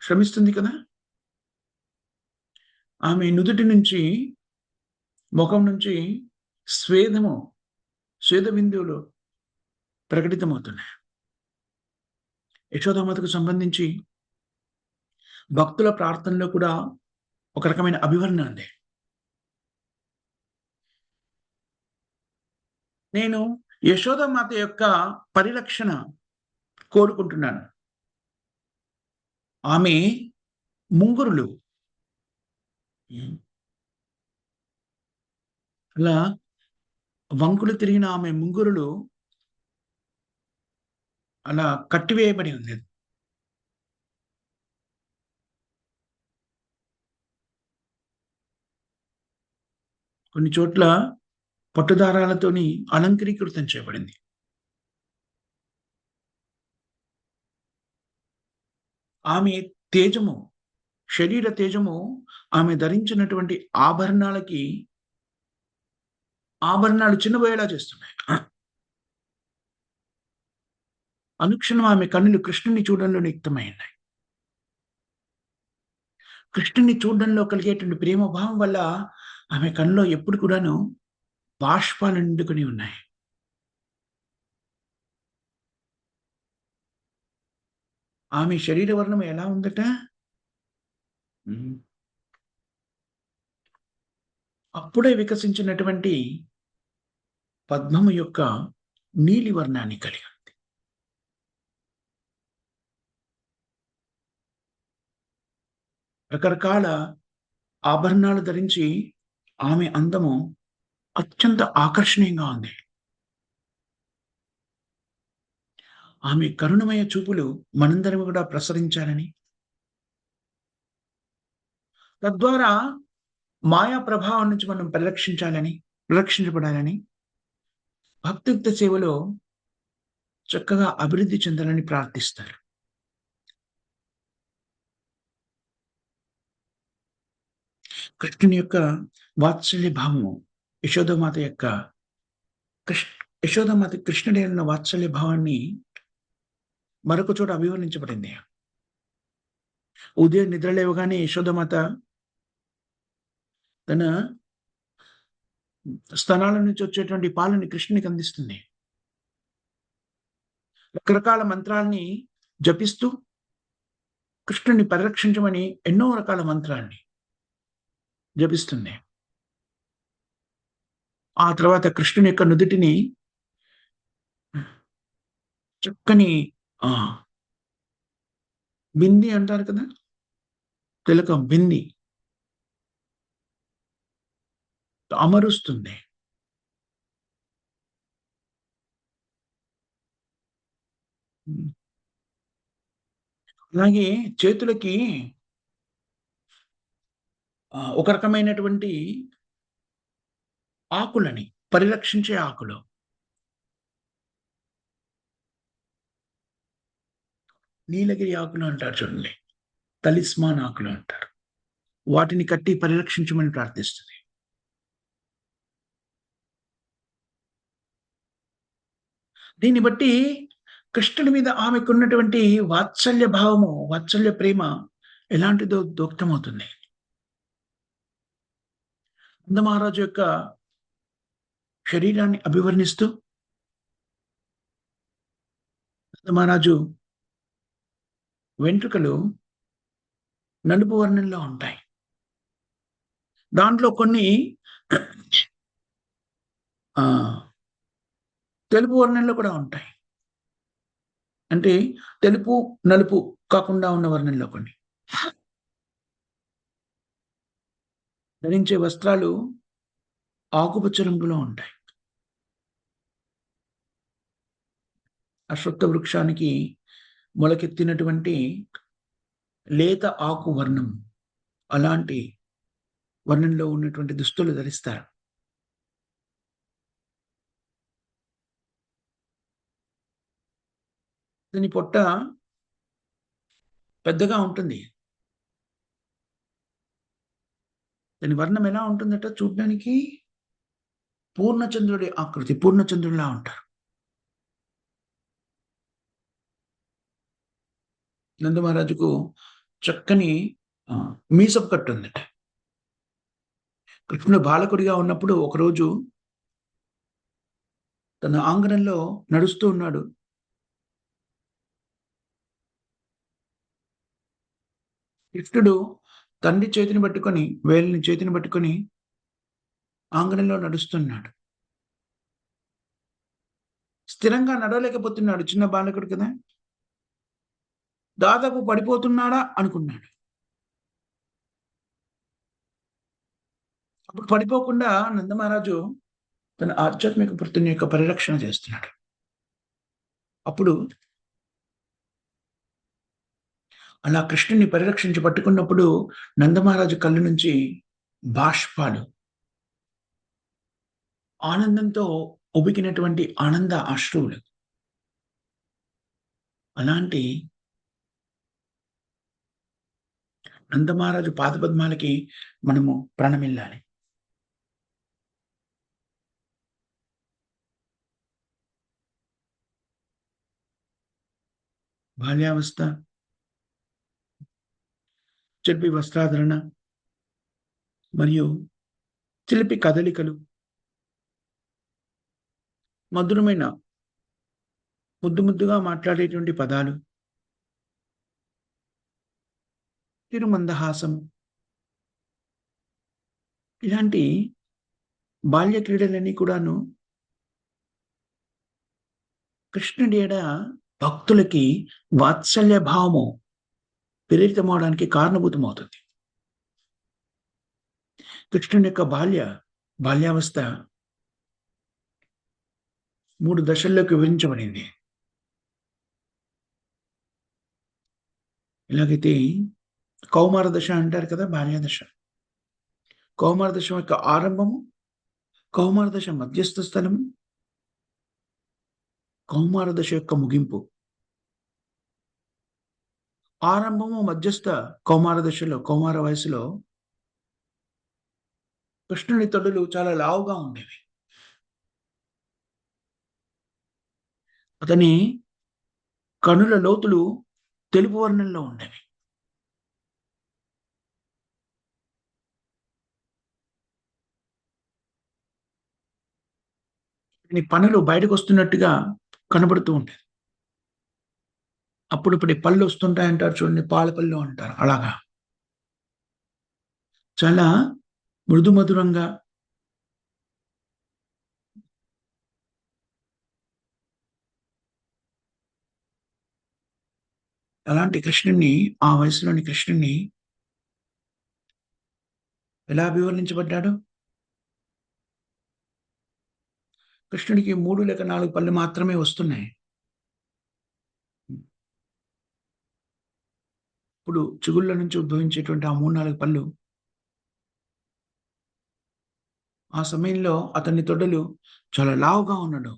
శ్రమిస్తుంది కదా! ఆమె నుదుటి నుంచి, ముఖం నుంచి స్వేద బిందువులు ప్రకటితమవుతున్నాయి. యశోదామాతకు సంబంధించి భక్తుల ప్రార్థనలో కూడా ఒక రకమైన అభివర్ణన ఉంది. నేను యశోదామాత యొక్క పరిరక్షణ కోరుకుంటున్నాను. ఆమె ముంగురులు, అలా వంకులు తిరిగిన ఆమె ముంగురులు అలా కట్టివేయబడి ఉంది. కొన్ని చోట్ల పట్టుదారాలతోని అలంకరీకృతం చేయబడింది. ఆమె తేజము, శరీర తేజము, ఆమె ధరించినటువంటి ఆభరణాలు చిన్నబోయేలా చేస్తున్నాయి. అనుక్షణం ఆమె కన్నులు కృష్ణుని చూడడంలో నియుక్తమై ఉన్నాయి. కృష్ణుని చూడడంలో కలిగేటువంటి ప్రేమ భావం వల్ల ఆమె కన్నులో ఎప్పుడు కూడాను బాష్పాలు నిండుకొని ఉన్నాయి. ఆమె శరీర వర్ణం ఎలా ఉందట? అప్పుడే వికసించినటువంటి పద్మము యొక్క నీలి వర్ణాన్ని కలిగి ఉంది. రకరకాల ఆభరణాలు ధరించి ఆమె అందము అత్యంత ఆకర్షణీయంగా ఉంది. ఆమె కరుణమయ చూపులు మనందరం కూడా ప్రసరించాలని, తద్వారా మాయా ప్రభావం నుంచి మనం పరిరక్షించబడాలని, భక్తియుక్త సేవలో చక్కగా అభివృద్ధి చెందాలని ప్రార్థిస్తారు. కృష్ణుని యొక్క వాత్సల్య భావము, యశోదామాత కృష్ణుడి ఉన్న వాత్సల్య భావాన్ని మరొక చోట అభివర్ణించబడింది. ఉదయం నిద్ర లేవగానే యశోదామాత తన స్తనాల నుంచి వచ్చేటువంటి పాలని కృష్ణునికి అందిస్తుంది. రకరకాల మంత్రాల్ని జపిస్తూ కృష్ణుడిని పరిరక్షించమని ఎన్నో రకాల మంత్రాన్ని జపిస్తుంది. ఆ తర్వాత కృష్ణుని యొక్క నుదిటిని చక్కని ఆహ్, బింది అంటారు కదా! తిలకం బింది అమరుస్తుంది. హ్మ్. అలాగే చేతులకి ఒక రకమైనటువంటి ఆకులని పరిరక్షించే ఆకులు. నీలగిరి ఆకులు అంటారు చూడండి. తలిస్మాన్ ఆకులు అంటారు. వాటిని కట్టి పరిరక్షించమని ప్రార్థిస్తది. దీన్ని బట్టి కృష్ణుడి మీద ఆమెకున్నటువంటి వాత్సల్య భావము, వాత్సల్య ప్రేమ ఎలాంటిదో దోక్తమవుతుంది. నందమహారాజు యొక్క శరీరాన్ని అభివర్ణిస్తూ నందమహారాజు వెంట్రుకలు నలుపు వర్ణంలో ఉంటాయి. దాంట్లో కొన్ని ఆహ్, తెలుపు వర్ణంలో కూడా ఉంటాయి. అంటే తెలుపు, నలుపు కాకుండా ఉన్న వర్ణంలో కొన్ని. ధరించే వస్త్రాలు ఆకుపచ్చ రంగులో ఉంటాయి. అశ్వత్థ వృక్షానికి మొలకెత్తినటువంటి లేత ఆకు వర్ణం. అలాంటి వర్ణంలో ఉన్నటువంటి దుస్తులు ధరిస్తారు. దీని పొట్ట పెద్దగా ఉంటుంది. దాని వర్ణం ఎలా ఉంటుందట చూడ్డానికి పూర్ణచంద్రుడి ఆకృతి. పూర్ణచంద్రుడిలా ఉంటారు. నందమహారాజుకు చక్కని మీసపు కట్టుందట. కృష్ణుడు బాలకుడిగా ఉన్నప్పుడు ఒకరోజు తన ఆంగణంలో నడుస్తూ ఉన్నాడు. కృష్ణుడు తండ్రి చేతిని పట్టుకొని, వేలుని చేతిని పట్టుకొని ఆంగణంలో నడుస్తున్నాడు. స్థిరంగా నడవలేకపోతున్నాడు. చిన్న బాలకుడు కదా! దాదాపు పడిపోతున్నాడా అనుకున్నాడు. అప్పుడు పడిపోకుండా నందమహారాజు తన ఆధ్యాత్మిక వృత్తిని యొక్క పరిరక్షణ చేస్తున్నాడు. అప్పుడు అలా కృష్ణుడిని పరిరక్షించి పట్టుకున్నప్పుడు నందమహారాజు కళ్ళు నుంచి బాష్పాలు, ఆనందంతో ఉబికినటువంటి ఆనంద అశ్రువులు. అలాంటి నందమహారాజు పాదపద్మాలకి మనము ప్రణమిల్లాలి. బాల్యావస్థ, చిలిపి వస్త్రాధరణ మరియు చిలిపి కదలికలు, మధురమైన ముద్దు ముద్దుగా మాట్లాడేటువంటి పదాలు, తిరుమందహాసం ఇలాంటి బాల్య క్రీడలన్నీ కూడాను కృష్ణుడి ఎడ భక్తులకి వాత్సల్య భావము ప్రేరితమవడానికి కారణభూతమవుతుంది. కృష్ణుని యొక్క బాల్యావస్థ 3 దశల్లోకి విభజించబడింది. ఎలాగైతే కౌమార దశ అంటారు కదా! బాల్య దశ. కౌమార దశ యొక్క ఆరంభము, కౌమార దశ మధ్యస్థ స్థలము, కౌమార దశ యొక్క ముగింపు. ఆరంభము, మధ్యస్థ కౌమార దశలో, కౌమార వయస్సులో కృష్ణుని తొడలు చాలా లావుగా ఉండేవి. అతని కనుల లోతులు తెలుపు వర్ణంలో ఉండేవి. అతని పనులు బయటకొస్తున్నట్టుగా కనబడుతూ ఉండేది. అప్పుడిప్పుడే పళ్ళొస్తుంటాయంటారు చూడండి. పాల పళ్ళు అంటారు. అలాగా. చాలా మృదు మధురంగా అలాంటి కృష్ణుడిని ఆ వయసులోని కృష్ణుడిని ఎలా అభివర్ణించబడ్డాడు? కృష్ణుడికి 3 లేక 4 పళ్ళు మాత్రమే వస్తున్నాయి. ఇప్పుడు చిగుళ్ళ నుంచి ఉద్భవించేటువంటి ఆ 3, 4 పళ్ళు ఆ సమయంలో అతని తొడలు చాలా లావుగా ఉన్నాడు.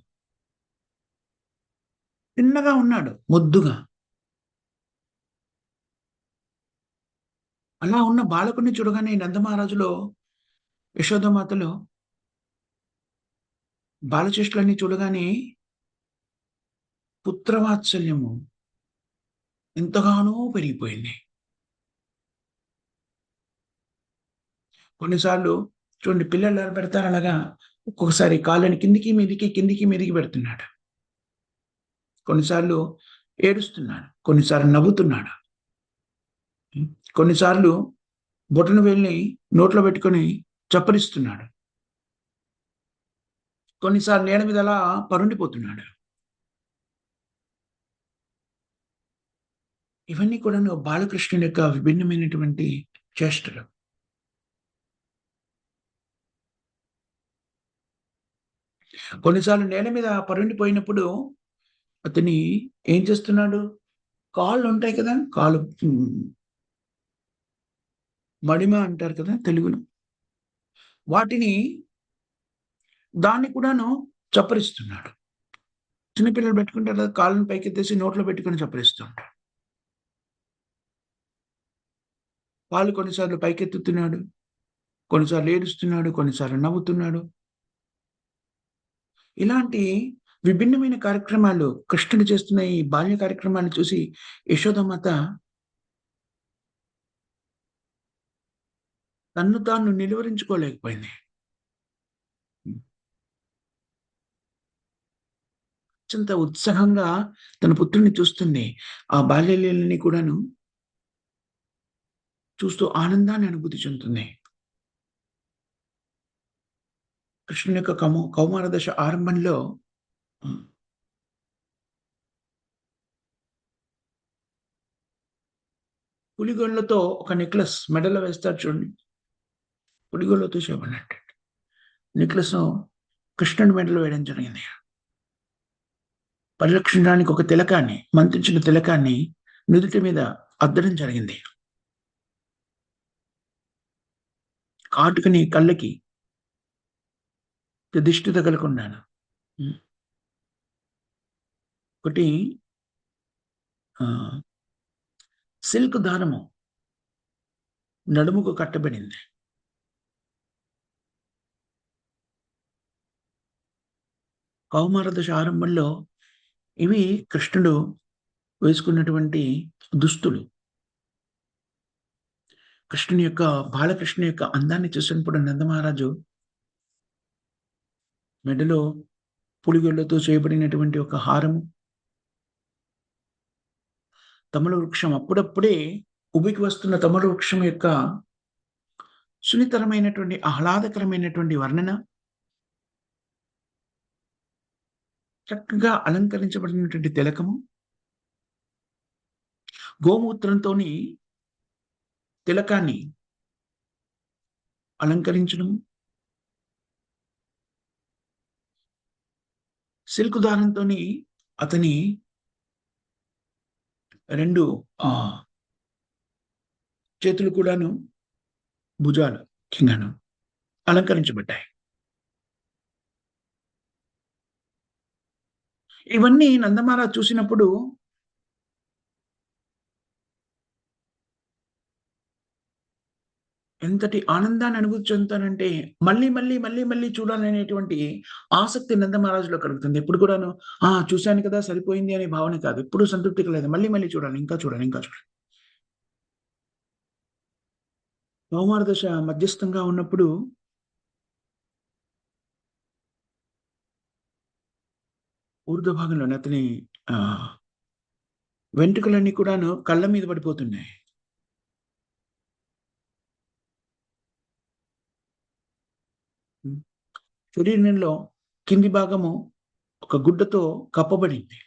చిన్నగా ఉన్నాడు. ముద్దుగా. అలా ఉన్న బాలకుడిని చూడగానే నందమహారాజులో, యశోదామాతలో బాలచేష్టలన్నీ చూడగానే పుత్రవాత్సల్యము ఎంతగానో పెరిగిపోయింది. కొన్నిసార్లు చూడండి పిల్లలు ఎలా పెడతారు అలాగా ఒక్కొక్కసారి కాళ్ళని కిందికి, మీదికి, కిందికి, మీదికి పెడుతున్నాడు. కొన్నిసార్లు ఏడుస్తున్నాడు. కొన్నిసార్లు నవ్వుతున్నాడు. హ్మ్. కొన్నిసార్లు బొటన వేలుని నోట్లో పెట్టుకొని చప్పరిస్తున్నాడు. కొన్నిసార్లు నేల మీద అలా పరుండిపోతున్నాడు. ఇవన్నీ కూడాను బాలకృష్ణుని యొక్క విభిన్నమైనటువంటి చేష్టలు. కొన్నిసార్లు నేల మీద పరుండిపోయినప్పుడు అతని ఏం చేస్తున్నాడు? కాళ్ళుంటాయి కదా! మడిమ అంటారు కదా! తెలుగులో. వాటిని దాన్ని కూడాను చప్పరిస్తున్నాడు. చిన్న పిల్లలు పెట్టుకుంటారు కదా! కాళ్ళని పైకెత్తేసి నోట్లో పెట్టుకొని చప్పరిస్తూ ఉంటారు. కాళ్ళు కొన్నిసార్లు పైకెత్తుతున్నాడు. కొన్నిసార్లు ఏడుస్తున్నాడు. కొన్నిసార్లు నవ్వుతున్నాడు. ఇలాంటి విభిన్నమైన కార్యక్రమాలు కృష్ణుడు చేస్తున్న ఈ బాల్య కార్యక్రమాన్ని చూసి యశోదమాత తన్ను తాను నిలువరించుకోలేకపోయింది. హ్మ్. అత్యంత ఉత్సాహంగా తన పుత్రుడిని చూస్తుంది. ఆ బాల్య లీలలని కూడాను చూస్తూ ఆనందాన్ని అనుభూతి చెందుతుంది. కృష్ణుని యొక్క కౌమార దశ ఆరంభంలో హ్మ్. పులిగోళ్ళతో ఒక నెక్లెస్ మెడలో వేస్తారు చూడండి. పులిగోళ్ళతో చేయబడినట్టు నెక్లెస్‌ను కృష్ణుడి మెడలో వేయడం జరిగింది. పరిరక్షించడానికి ఒక తిలకాన్ని, మంత్రించిన తిలకాన్ని నుదుటి మీద అద్దడం జరిగింది. కాటుకని కళ్ళకి దిష్టి తగలకుండాను. హ్మ్. ఒకటి ఆహ్, సిల్క్ దారము నడుముకు కట్టబడింది. కౌమార దశ ఆరంభంలో ఇవి కృష్ణుడు వేసుకున్నటువంటి దుస్తులు. బాలకృష్ణుని యొక్క అందాన్ని చూసినప్పుడు నందమహారాజు మెడలో పులిగోళ్ళతో చేయబడినటువంటి ఒక హారము, తమల వృక్షం అప్పుడప్పుడే ఉబికి వస్తున్న తమల వృక్షం యొక్క సున్నితరమైనటువంటి, ఆహ్లాదకరమైనటువంటి వర్ణన, చక్కగా అలంకరించబడినటువంటి తిలకము, గోమూత్రంతోని తిలకాన్ని అలంకరించడము, సిల్క్ దారంతోని అతని 2 ఆహ్, చేతులు కూడాను, భుజాలు కిందన అలంకరించబడ్డాయి. ఇవన్నీ నందమాల చూసినప్పుడు ఎంతటి ఆనందాన్ని అనుభూతి చెందుతానంటే, మళ్ళీ చూడాలనేటువంటి ఆసక్తి నందమహారాజులో కలుగుతుంది. ఎప్పుడు కూడాను చూసాను కదా! సరిపోయింది అనే భావన కాదు. ఎప్పుడు సంతృప్తి కలగదు. మళ్ళీ చూడాలి. ఇంకా చూడాలి. ఇంకా చూడాలి. కౌమార దశ మధ్యస్థంగా ఉన్నప్పుడు ఊర్ధ్వ భాగంలోనే అతని ఆహ్, వెంట్రుకలన్నీ కూడాను కళ్ళ మీద పడిపోతున్నాయి. హ్మ్. శరీరంలో కింది భాగము ఒక గుడ్డతో కప్పబడింది.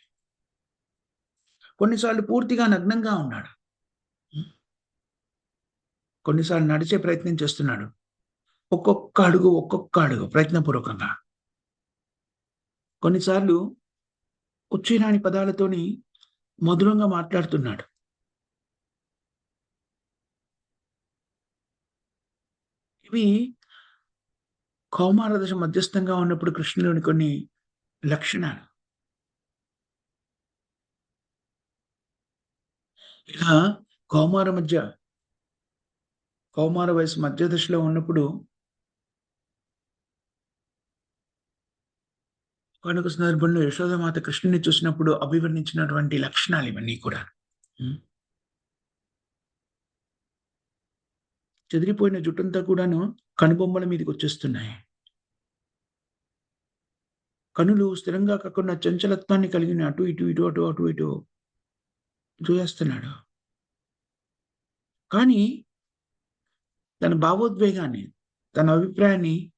కొన్నిసార్లు పూర్తిగా నగ్నంగా ఉన్నాడు. హ్మ్. కొన్నిసార్లు నడిచే ప్రయత్నం చేస్తున్నాడు. ఒక్కొక్క అడుగు ప్రయత్నపూర్వకంగా. కొన్నిసార్లు వచ్చి రాని పదాలతోని మధురంగా మాట్లాడుతున్నాడు. ఇవి కౌమార దశ మధ్యస్థంగా ఉన్నప్పుడు కృష్ణులోని కొన్ని లక్షణాలు. ఇలా కౌమార మధ్య కౌమార వయసు మధ్య దశలో ఉన్నప్పుడు ఒకానొక సందర్భంలో యశోదామాత కృష్ణుడిని చూసినప్పుడు అభివర్ణించినటువంటి లక్షణాలు ఇవన్నీ కూడా. హ్మ్. చెదిరిపోయిన జుట్టంతా కూడాను కనుబొమ్మల మీదకొచ్చేస్తున్నాయి. కనులు స్థిరంగా కాకుండా చంచలత్వాన్ని కలిగిన అటు ఇటు, ఇటు అటు, అటు ఇటు చూయేస్తున్నాడు. కానీ తన భావోద్వేగాన్ని, తన అభిప్రాయాన్ని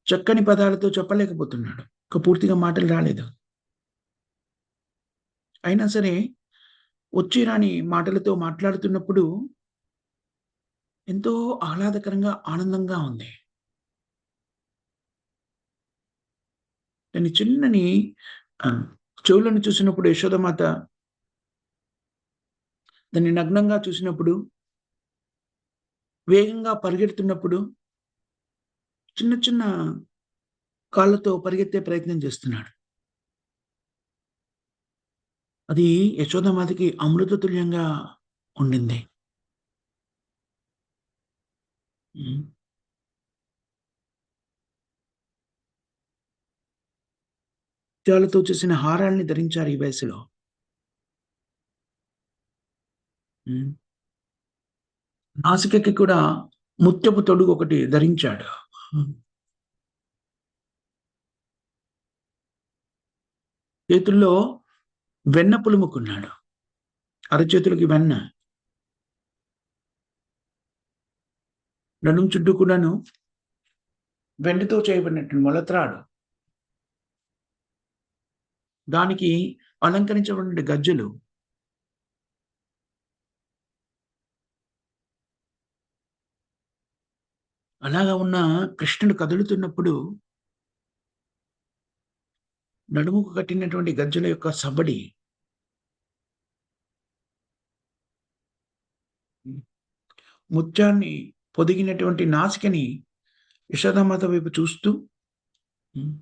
చక్కని పదాలతో చెప్పలేకపోతున్నాడు. పూర్తిగా మాటలు రాలేదు. అయినా సరే వచ్చి రాని మాటలతో మాట్లాడుతున్నప్పుడు ఎంతో ఆహ్లాదకరంగా, ఆనందంగా ఉంది. దాన్ని చిన్నని ఆహ్, చెవులను చూసినప్పుడు యశోదమాత దాన్ని నగ్నంగా చూసినప్పుడు, వేగంగా పరిగెడుతున్నప్పుడు చిన్న చిన్న కాళ్ళతో పరిగెత్తే ప్రయత్నం చేస్తున్నాడు. అది యశోదామాతకి అమృత తుల్యంగా ఉండింది. హ్మ్. ముత్యాలతో చేసిన హారాల్ని ధరించారు ఈ వయసులో. హ్మ్. నాసికకి కూడా ముత్యపు తొడుగు ఒకటి ధరించాడు. హ్మ్. చేతుల్లో వెన్న పులుముకున్నాడు. అరచేతులకి వెన్న. నడుం చుట్టూ కూడాను వెండితో చేయబడినటువంటి మొలత్రాడు. దానికి అలంకరించబడిన గజ్జెలు. అలాగా ఉన్న కృష్ణుడు కదులుతున్నప్పుడు నడుముకు కట్టినటువంటి గజ్జెల యొక్క సవ్వడి. హ్మ్. ముత్యాన్ని పొదిగినటువంటి నాసికని యశోదామాత వైపు చూస్తూ హ్మ్.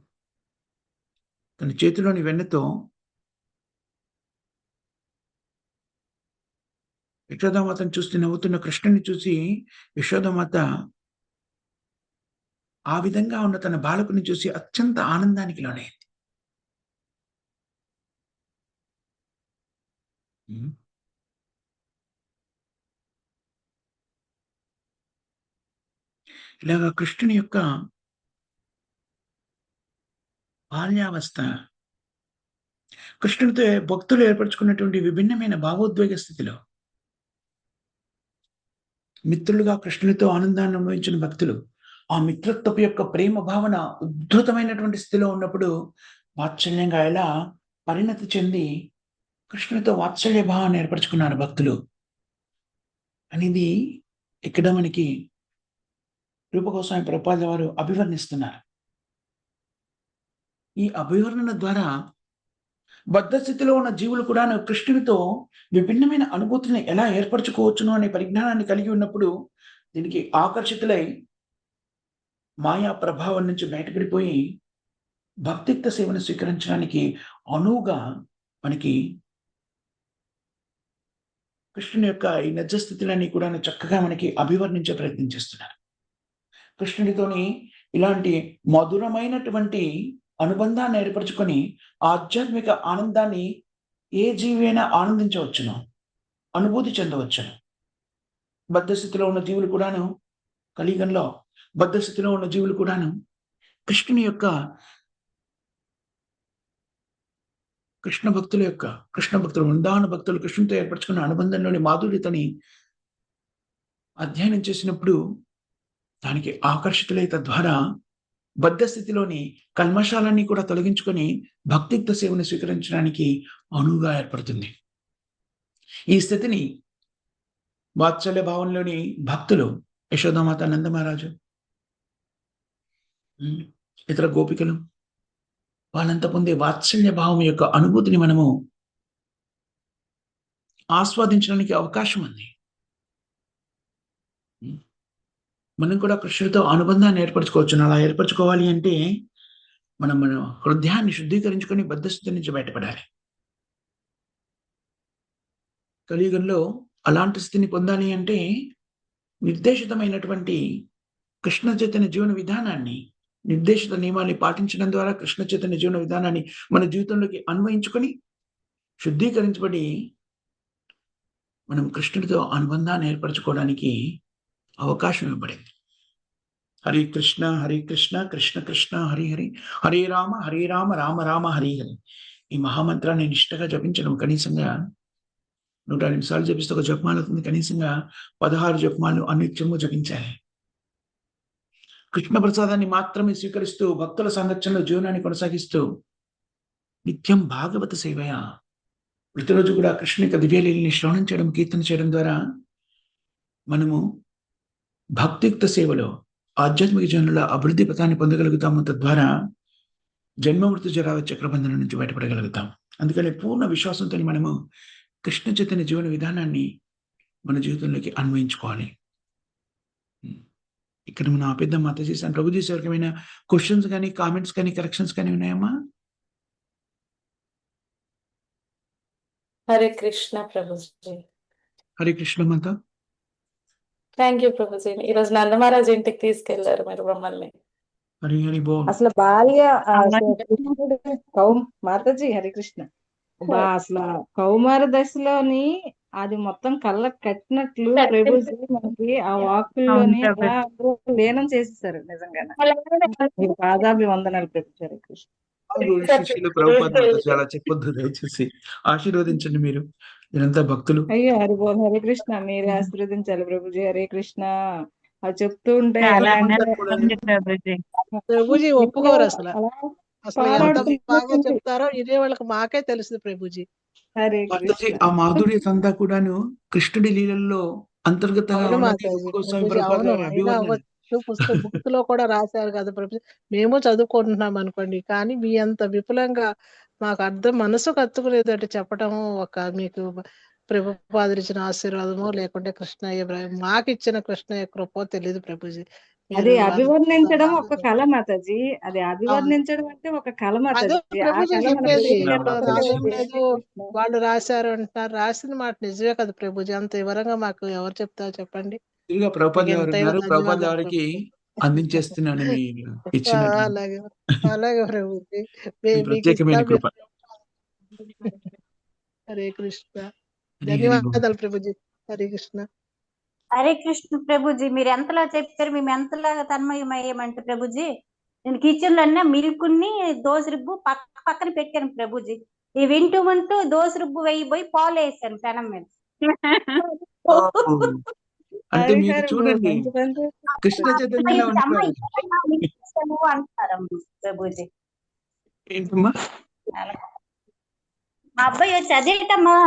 తన చేతిలోని వెన్నతో యశోదామాతను చూస్తూ నవ్వుతున్న కృష్ణుడిని చూసి యశోదామాత ఆ విధంగా ఉన్న తన బాలకుడిని చూసి అత్యంత ఆనందానికి లోనైంది. హ్మ్. ఇలాగ కృష్ణుని యొక్క బాల్యావస్థ, కృష్ణుడితో భక్తులు ఏర్పరచుకున్నటువంటి విభిన్నమైన భావోద్వేగ స్థితిలో, మిత్రులుగా కృష్ణునితో ఆనందాన్ని అనుభవించిన భక్తులు, ఆ మిత్రత్వపు యొక్క ప్రేమ భావన ఉద్ధృతమైనటువంటి స్థితిలో ఉన్నప్పుడు, వాత్సల్యంగా ఎలా పరిణతి చెంది కృష్ణునితో వాత్సల్య భావాన్ని ఏర్పరచుకున్నారు భక్తులు అనేది ఇక్కడ మనకి రూపగోస్వామి ప్రభుపాదుల వారు అభివర్ణిస్తున్నారు. ఈ అభివర్ణన ద్వారా బద్ధ స్థితిలో ఉన్న జీవులు కూడాను కృష్ణునితో విభిన్నమైన అనుభూతుల్ని ఎలా ఏర్పరచుకోవచ్చును అనే పరిజ్ఞానాన్ని కలిగి ఉన్నప్పుడు, దీనికి ఆకర్షితులై మాయా ప్రభావం నుంచి బయటపడిపోయి, భక్తియుక్త సేవను స్వీకరించడానికి అనువుగా మనకి కృష్ణుని యొక్క ఈ నిజ స్థితులన్నీ కూడాను చక్కగా మనకి అభివర్ణించే ప్రయత్నం చేస్తున్నారు. కృష్ణుడితోని ఇలాంటి మధురమైనటువంటి అనుబంధాన్ని ఏర్పరచుకొని, ఆధ్యాత్మిక ఆనందాన్ని ఏ జీవి అయినా ఆనందించవచ్చును. అనుభూతి చెందవచ్చును. బద్ధ స్థితిలో ఉన్న జీవులు కూడాను కలియుగంలో బద్ధ స్థితిలో ఉన్న జీవులు కూడాను కృష్ణుని యొక్క కృష్ణ భక్తుల యొక్క కృష్ణ భక్తులు, వృందావన భక్తులు కృష్ణునితో ఏర్పరచుకున్న అనుబంధంలోని మాధుర్యతని అధ్యయనం చేసినప్పుడు దానికి ఆకర్షితులై తద్వారా బద్ధ స్థితిలోని కల్మషాలన్నీ కూడా తొలగించుకొని భక్తియుక్త సేవను స్వీకరించడానికి అనువుగా ఏర్పడుతుంది. ఈ స్థితిని వాత్సల్య భావంలోని భక్తులు యశోదామాత, నందమహారాజు, ఇతర గోపికలు వాళ్ళంతా పొందే వాత్సల్య భావం యొక్క అనుభూతిని మనము ఆస్వాదించడానికి అవకాశం ఉంది. మనం కూడా కృష్ణుడితో అనుబంధాన్ని ఏర్పరచుకోవచ్చు. అలా ఏర్పరచుకోవాలి అంటే మనం మన హృదయాన్ని శుద్ధీకరించుకొని బద్ధస్థితి నుంచి బయటపడాలి. కలియుగంలో అలాంటి స్థితిని పొందాలి అంటే నిర్దేశితమైనటువంటి కృష్ణ చైతన్య జీవన విధానాన్ని, నిర్దేశిత నియమాన్ని పాటించడం ద్వారా కృష్ణ చైతన్య జీవన విధానాన్ని మన జీవితంలోకి అన్వయించుకొని శుద్ధీకరించబడి మనం కృష్ణుడితో అనుబంధాన్ని ఏర్పరచుకోవడానికి అవకాశం ఇవ్వబడింది. హరే కృష్ణ హరే కృష్ణ కృష్ణ కృష్ణ హరి హరి, హరే రామ రామ రామ హరి హరి. ఈ మహామంత్రాన్ని నిష్ఠగా జపించడం కనీసంగా 100 నిమిషాలు జపిస్తే ఒక జపమాల అవుతుంది. కనీసంగా 16 జపమాలు అనిత్యము జపించాలి. కృష్ణ ప్రసాదాన్ని మాత్రమే స్వీకరిస్తూ భక్తుల సంరక్షణలో జీవనాన్ని కొనసాగిస్తూ నిత్యం భాగవత సేవయ ప్రతిరోజు కూడా కృష్ణ యొక్క దివ్యలీలని శ్రవణం చేయడం, కీర్తన చేయడం ద్వారా మనము భక్తియుక్త సేవలో ఆధ్యాత్మిక జీవనంలో అభివృద్ధి పథాన్ని పొందగలుగుతాము. తద్వారా జన్మ మృత్యు జరావ చక్రబంధనం నుంచి బయటపడగలుగుతాం. అందుకని పూర్ణ విశ్వాసంతో మనము కృష్ణ చైతన్య జీవన విధానాన్ని మన జీవితంలోకి అన్వయించుకోవాలి. ఇక్కడ మనం ఆపేద్దాం మాతాజీ. ప్రభుజీ ఎవరికైనా క్వశ్చన్స్ కానీ, కామెంట్స్ కానీ, కరెక్షన్స్ కానీ ఉన్నాయమ్మా? హరే కృష్ణ ప్రభుజీ. హరే కృష్ణ మాత. Thank you Prabhuji. ఈరోజు నందమహారాజ్ ఇంటికి తీసుకెళ్లారు మీరు మమ్మల్ని. హరి హరి బోల్. అసలు బాల్య మాతాజీ హరి కృష్ణ అసలు కౌమార దశలోని అది మొత్తం కళ్ళకు కట్టినట్లు ప్రభుజీ మనకి ఆ వాక్కుల్లోని లీనం చేసేసారు. నిజంగానే పాదాభివందనాలు ప్రభుజీ. హరి కృష్ణ. చాలా చెప్పొద్దు దయచేసి, ఆశీర్వదించండి మీరు. మీరంతా భక్తులు. అయ్యో హరి బోల్. హరే కృష్ణ. మీరే ఆశీర్వదించాలి ప్రభుజీ. హరే కృష్ణ. అది చెప్తూ ఉంటే ప్రభుజీ ఒప్పుకోరు అసలు. అసలు ఎంత బాగా చెప్తారో ఇదే వాళ్ళకి మాకే తెలుసు ప్రభుజీ. ఆ మాధుర్యత అంతా కూడాను కృష్ణుడి లీలల్లో అంతర్గతంగా బుక్ లో కూడా రాశారు కదా ప్రభుజీ. మేము చదువుకుంటున్నాం అనుకోండి, కానీ మీ అంత విపులంగా మాకు మనసుకు అత్తుకునేదంటే చెప్పడం ఒక మీకు ప్రభుపాదులు ఇచ్చిన ఆశీర్వాదమో లేకుంటే కృష్ణయ్య మాకు ఇచ్చిన కృష్ణయ్య కృపో తెలియదు ప్రభుజీ. అది అభివర్ణించడం ఒక కళ మాతాజీ. అది అభివర్ణించడం అంటే ఒక కళ మాతాజీ. వాళ్ళు రాశారు అంటున్నారు, రాసిన మాట నిజమే కదా ప్రభుజీ. అంత వివరంగా మాకు ఎవరు చెప్తారు చెప్పండి. అందించేస్తున్నాను. అలాగే అలాగే ప్రభుజీ. హరే కృష్ణ. ధన్యవాదాలు ప్రభుజీ. హరే కృష్ణ. హరే కృష్ణ ప్రభుజీ. మీరు ఎంతలా చెప్పారు, మేము ఎంతలాగా తన్మయమయ్యామంటే ప్రభుజీ, నేను కిచెన్ లో మిల్క్ ని దోశ రుబ్బు పక్కన పెట్టాను ప్రభుజీ. ఈ వింటూ దోశ రుబ్బు వేయిపోయి పాలు వేసాను పెనం మీద. అంటే మీరు చూడండి, కృష్ణ చైతన్యంలో అంటారు ప్రభుజీ. ఏంటమ్మా? మా అబ్బాయి వచ్చి అదేంటమ్మా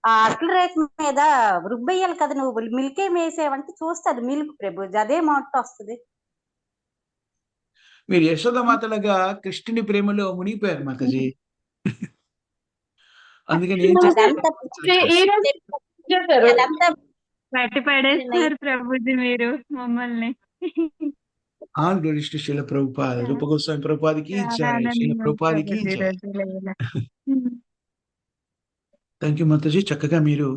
అట్ల రేఖ మీద రుబ్బెయ్యాలి కదా, నువ్వు మిల్క్ ఏమి వేసేవంటే చూస్తుంది మిల్క్ ప్రభుజీ, అదే మాట వస్తుంది. మీరు యశోద మాతలుగా కృష్ణుని ప్రేమలో మునిగిపోయారు మాతాజీ. అందుకని ప్రభుజీ మీరు మమ్మల్ని. All glories to Srila Prabhupada. Rupa Goswami ప్రభుపాదికి ఇచ్చారు, శ్రీల ప్రభుపాదికి ఇచ్చారు. Thank you Mataji. చక్కగా మీరు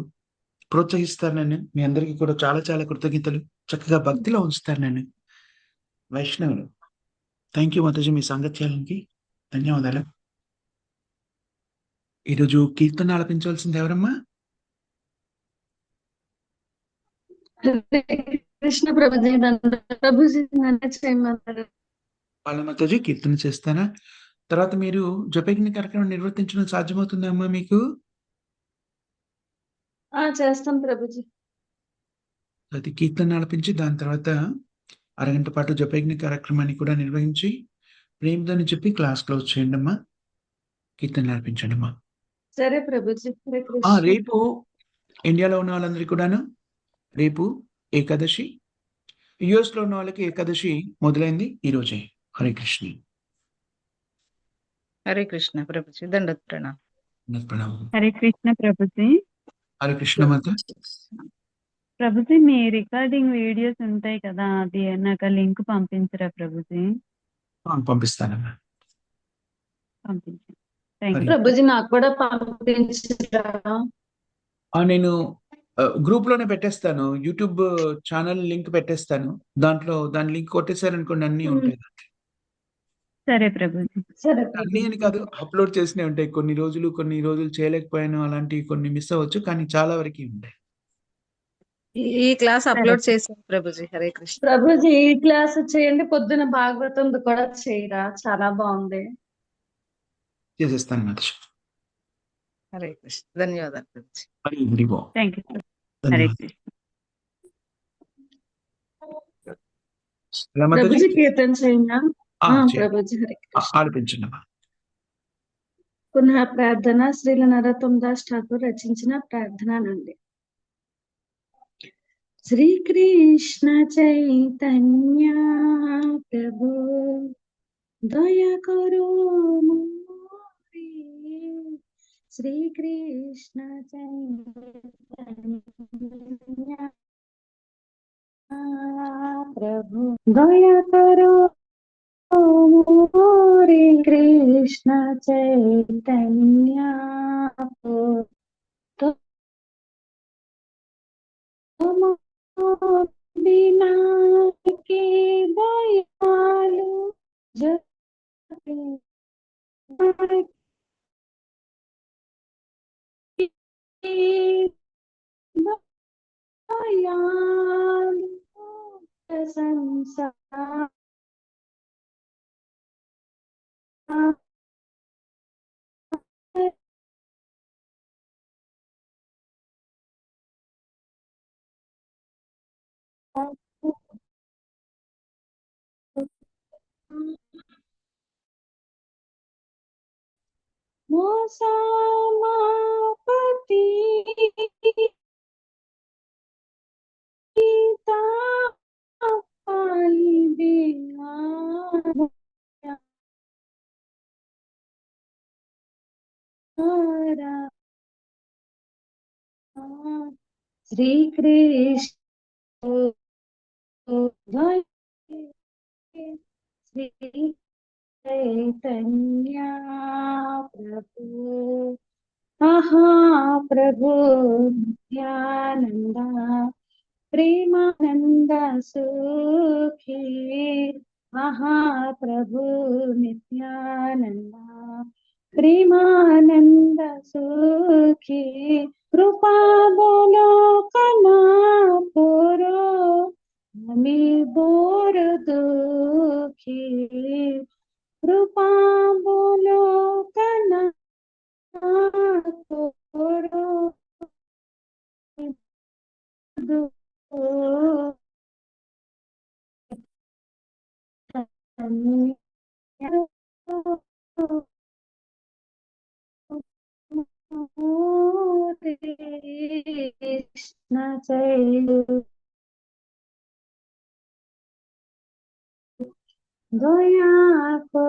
ప్రోత్సహిస్తారు నన్ను. మీ అందరికీ కూడా చాలా చాలా కృతజ్ఞతలు. చక్కగా భక్తిలో ఉంచుతారు నన్ను, వైష్ణవులు. Thank you Mataji. మీ సాంగత్యాలకి ధన్యవాదాలు. ఈరోజు కీర్తన ఆలపించవలసింది ఎవరమ్మా? కృష్ణ ప్రభుజీ. ప్రభుజీ వాళ్ళ మాతాజీ కీర్తన చేస్తారా? తర్వాత మీరు జపయజ్ఞ కార్యక్రమం నిర్వర్తించడం సాధ్యమవుతుందా అమ్మా మీకు? చేస్తాం ప్రభుజీ. అది కీర్తన ఆలపించి దాని తర్వాత అరగంట పాటు జపయజ్ఞ కార్యక్రమాన్ని కూడా నిర్వహించి ప్రేమదని చెప్పి క్లాస్ క్లోజ్ చేయండమ్మా. కీర్తనలు ఆలపించండమ్మా. సరే ప్రభుజీ. హరే కృష్ణ. రేపు ఇండియాలో ఉన్న వాళ్ళందరికీ కూడాను రేపు ఏకాదశి. యుఎస్ లో ఉన్న వాళ్ళకి ఏకాదశి మొదలైంది ఈ రోజే. హరే కృష్ణ. హరే కృష్ణ ప్రభుజీ. దండత్ ప్రణామం. ప్రణామం. హరే కృష్ణ ప్రభుజీ. హరే కృష్ణ మాత. ప్రభుజీ మీ రికార్డింగ్ వీడియోస్ ఉంటాయి కదా, అది నాకు ఆ లింక్ పంపించరా ప్రభుజీ? పంపిస్తానమ్మా. పంపించండి. Thank you Hare. ప్రభుజీ. నాకు కూడా పంపించరా? నేను గ్రూప్ లోనే పెట్టేస్తాను. యూట్యూబ్ ఛానల్ లింక్ పెట్టేస్తాను. దాంట్లో దాని లింక్ కొట్టేశారనుకోండి అన్ని ఉంటాయి. సరే ప్రభుజీ. సరే అన్ని అని కాదు, అప్లోడ్ చేసినవి ఉంటాయి. కొన్ని రోజులు చేయలేకపోయాను, అలాంటివి కొన్ని మిస్ అవ్వచ్చు, కానీ చాలా వరకు ఉంటాయి. ఈ క్లాస్ అప్లోడ్ చేశాను ప్రభుజీ. హరే కృష్ణ. ప్రభుజీ ఈ క్లాస్ చేయండి, పొద్దున భాగవతం కూడా చేయరా, చాలా బాగుంది. చేసేస్తాను మాత. హరే కృష్ణ. ధన్యవాదాలు ప్రభుజీ. హరి హరి బోల్. Thank you. హరే ధన్యవాదాలు. కృష్ణ. ఎలా మాతాజీ? ప్రభుజీ కీర్తన చేయండి. చేయండి. ప్రభుజీ హరే కృష్ణ. ఆలపించండి అమ్మా. పునః ప్రార్థన శ్రీల నరోత్తమ దాస్ ఠాకూర్ రచించిన ప్రార్థన నుండి. శ్రీకృష్ణ చైతన్య ప్రభు దయా కరో మోరి. శ్రీకృష్ణ చైతన్య ప్రభు దయా కరో మోరి. కృష్ణ చైతన్య बिना के दयालु जग दयालु संसार मोसामापति पिता पाई बिना श्री कृष्ण श्री चैतन्य प्रभु महाप्रभु नित्यानंद प्रेमानंद सुखी. महाप्रभु नित्यानंद प्रेमानंद सुखी. कृपा बोलो कना पुरो हमी बोर दुखी. कृपा बोलो कना पुरो कृष्ण चैतन्य दया को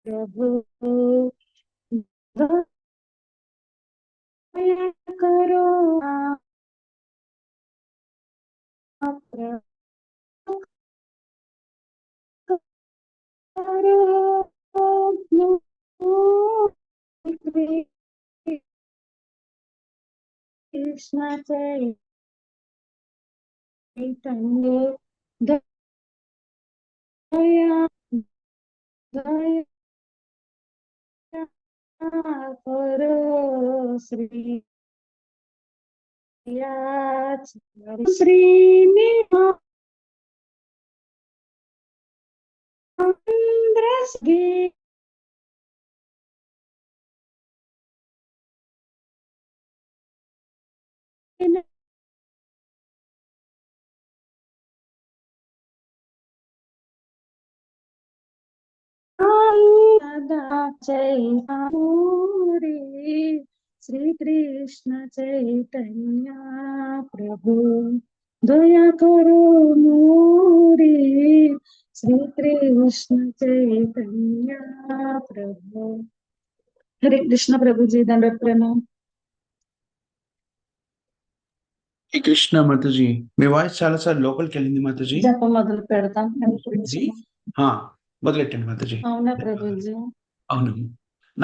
प्रभु दया करो कृष्ण चैतन्य दया दया करो श्री श्रीनिवास चैतन्य श्री कृष्ण चैतन्य प्रभु दया करो मोरे श्री कृष्ण चैतन्य प्रभु। हरे कृष्ण प्रभु जी, दंडवत प्रणाम। ఈ కృష్ణ మాతాజీ, మీ వాయిస్ చాలా సార్లు లోపలికి వెళ్ళింది మాతాజీ. జపం మొదలు పెడతాం. జీ మొదలెట్టండి మాతాజీ. అవునా ప్రభుజీ? అవును,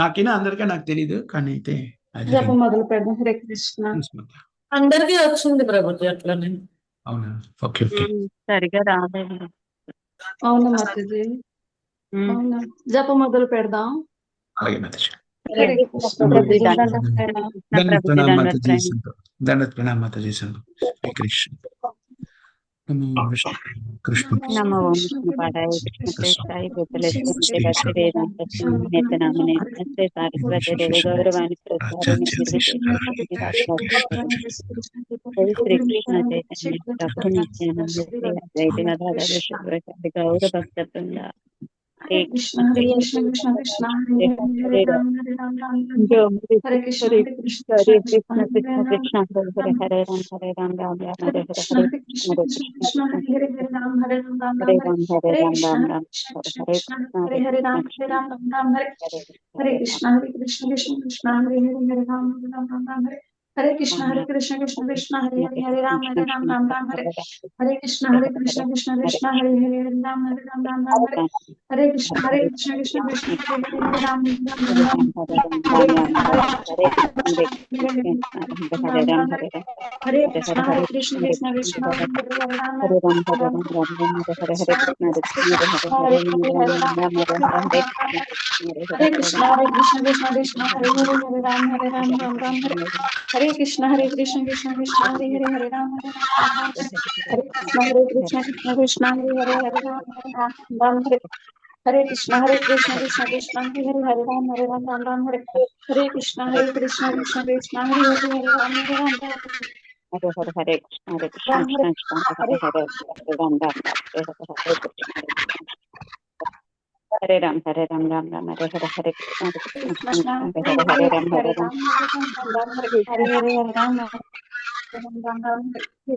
నాకైనా అందరికీ నాకు తెలియదు, కానీ అయితే జపం మొదలు పెడదాం. హరే కృష్ణ. అందరికీ వచ్చింది ప్రభుజీ అట్లనే. అవునా, ఓకే ఓకే. సరిగా రాలేదు. అవునా మాతాజీ? అవునా, జపం మొదలు పెడదాం. అలాగే మాతాజీ. హరే కృష్ణ ప్రభుజీ, దండవత్ ప్రणाम। దండవత్ ప్రణామ్ మాతాజీ. దండవత్ ప్రణామ్ మాతాజీ. హరే కృష్ణ. నమో విష్ణు కృష్ణ నమో ఓం విష్ణు పాదాయ కృష్ణ ప్రేష్టాయ గోకులేశ్వరి వసుదే రామకృష్ణ నేతనామనే నమస్తే సారస్వతే దేవ గౌరవాణి ప్రచారిణి జై శ్రీ కృష్ణ చైతన్య ప్రభు నిత్యానంద శ్రీ అద్వైత గదాధర శివసారి గౌర భక్త బృంద. హరే కృష్ణ హరే కృష్ణ కృష్ణ కృష్ణ హరే హరే రామ హరే రామ రామ రామ హరే కృష్ణ హరే హరే కృష్ణ హరే కృష్ణ కృష్ణ కృష్ణ కృష్ణ హరే కృష్ణ హరే హరే హరే రామ రామ రామ హరే హరే కృష్ణ హరే హరే కృష్ణ హరే కృష్ణ కృష్ణ కృష్ణ హరే హరే హరే రామ హరే రామ రామ హరే రామ హరే రామ హరే రామ కృష్ణ రామ హరే రామ కృష్ణ హరే కృష్ణ హరే హరే కృష్ణ హరే రామ హరే హరే కృష్ణ హరే కృష్ణ కృష్ణ కృష్ణ హరే హరే రామ రామ రామ హరే హరే కృష్ణ హరే కృష్ణ కృష్ణ కృష్ణ హరే హరే రామ రామ రామ హరే హరే కృష్ణ హరే కృష్ణ కృష్ణ కృష్ణ హరే హరే రామ రామ రామ హరే హరే కృష్ణ హరే కృష్ణ కృష్ణ కృష్ణ హరే హరే రామ రామ రామ హరే కృష్ణ హరే హరే కృష్ణ హరే కృష్ణ కృష్ణ కృష్ణ హరే హరే రామ హరే రామ హరే రామ రామ రామ రామ హరే హరే హరే కృష్ణ హరే కృష్ణ హరే హరే హరే రామ రామ రామ హరే हरे कृष्णा हरे कृष्ण कृष्ण कृष्ण हरे हरे हरे राम राम राम हरे हरे कृष्ण कृष्ण कृष्ण हरे हरे हरे राम राम हरे कृष्ण कृष्ण कृष्ण हरे हरे हरे राम राम हरे हरे कृष्ण कृष्ण कृष्ण हरे हरे हरे राम राम हरे हरे कृष्ण कृष्ण कृष्ण हरे हरे हरे राम राम हरे हरे हरे कृष्ण हरे कृष्ण हरे हरे हरे राम राम हरे हरे हरे राम राम राम हरे हरे हरे कृष्ण कृष्ण हरे हरे हरे राम हरे राम हरे हरे हरे राम राम हरे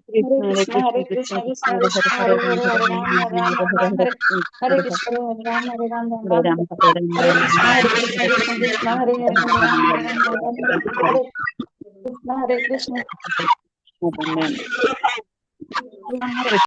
हरे कृष्ण कृष्ण कृष्ण कृष्ण हरे कृष्ण हरे हरे हरे हरे हरे राम राम हरे हरे कृष्ण हरे राम राम हरे राम हरे कृष्ण हरे कृष्ण कृष्ण कृष्ण हरे हरे हरे राम राम हरे कृष्ण हरे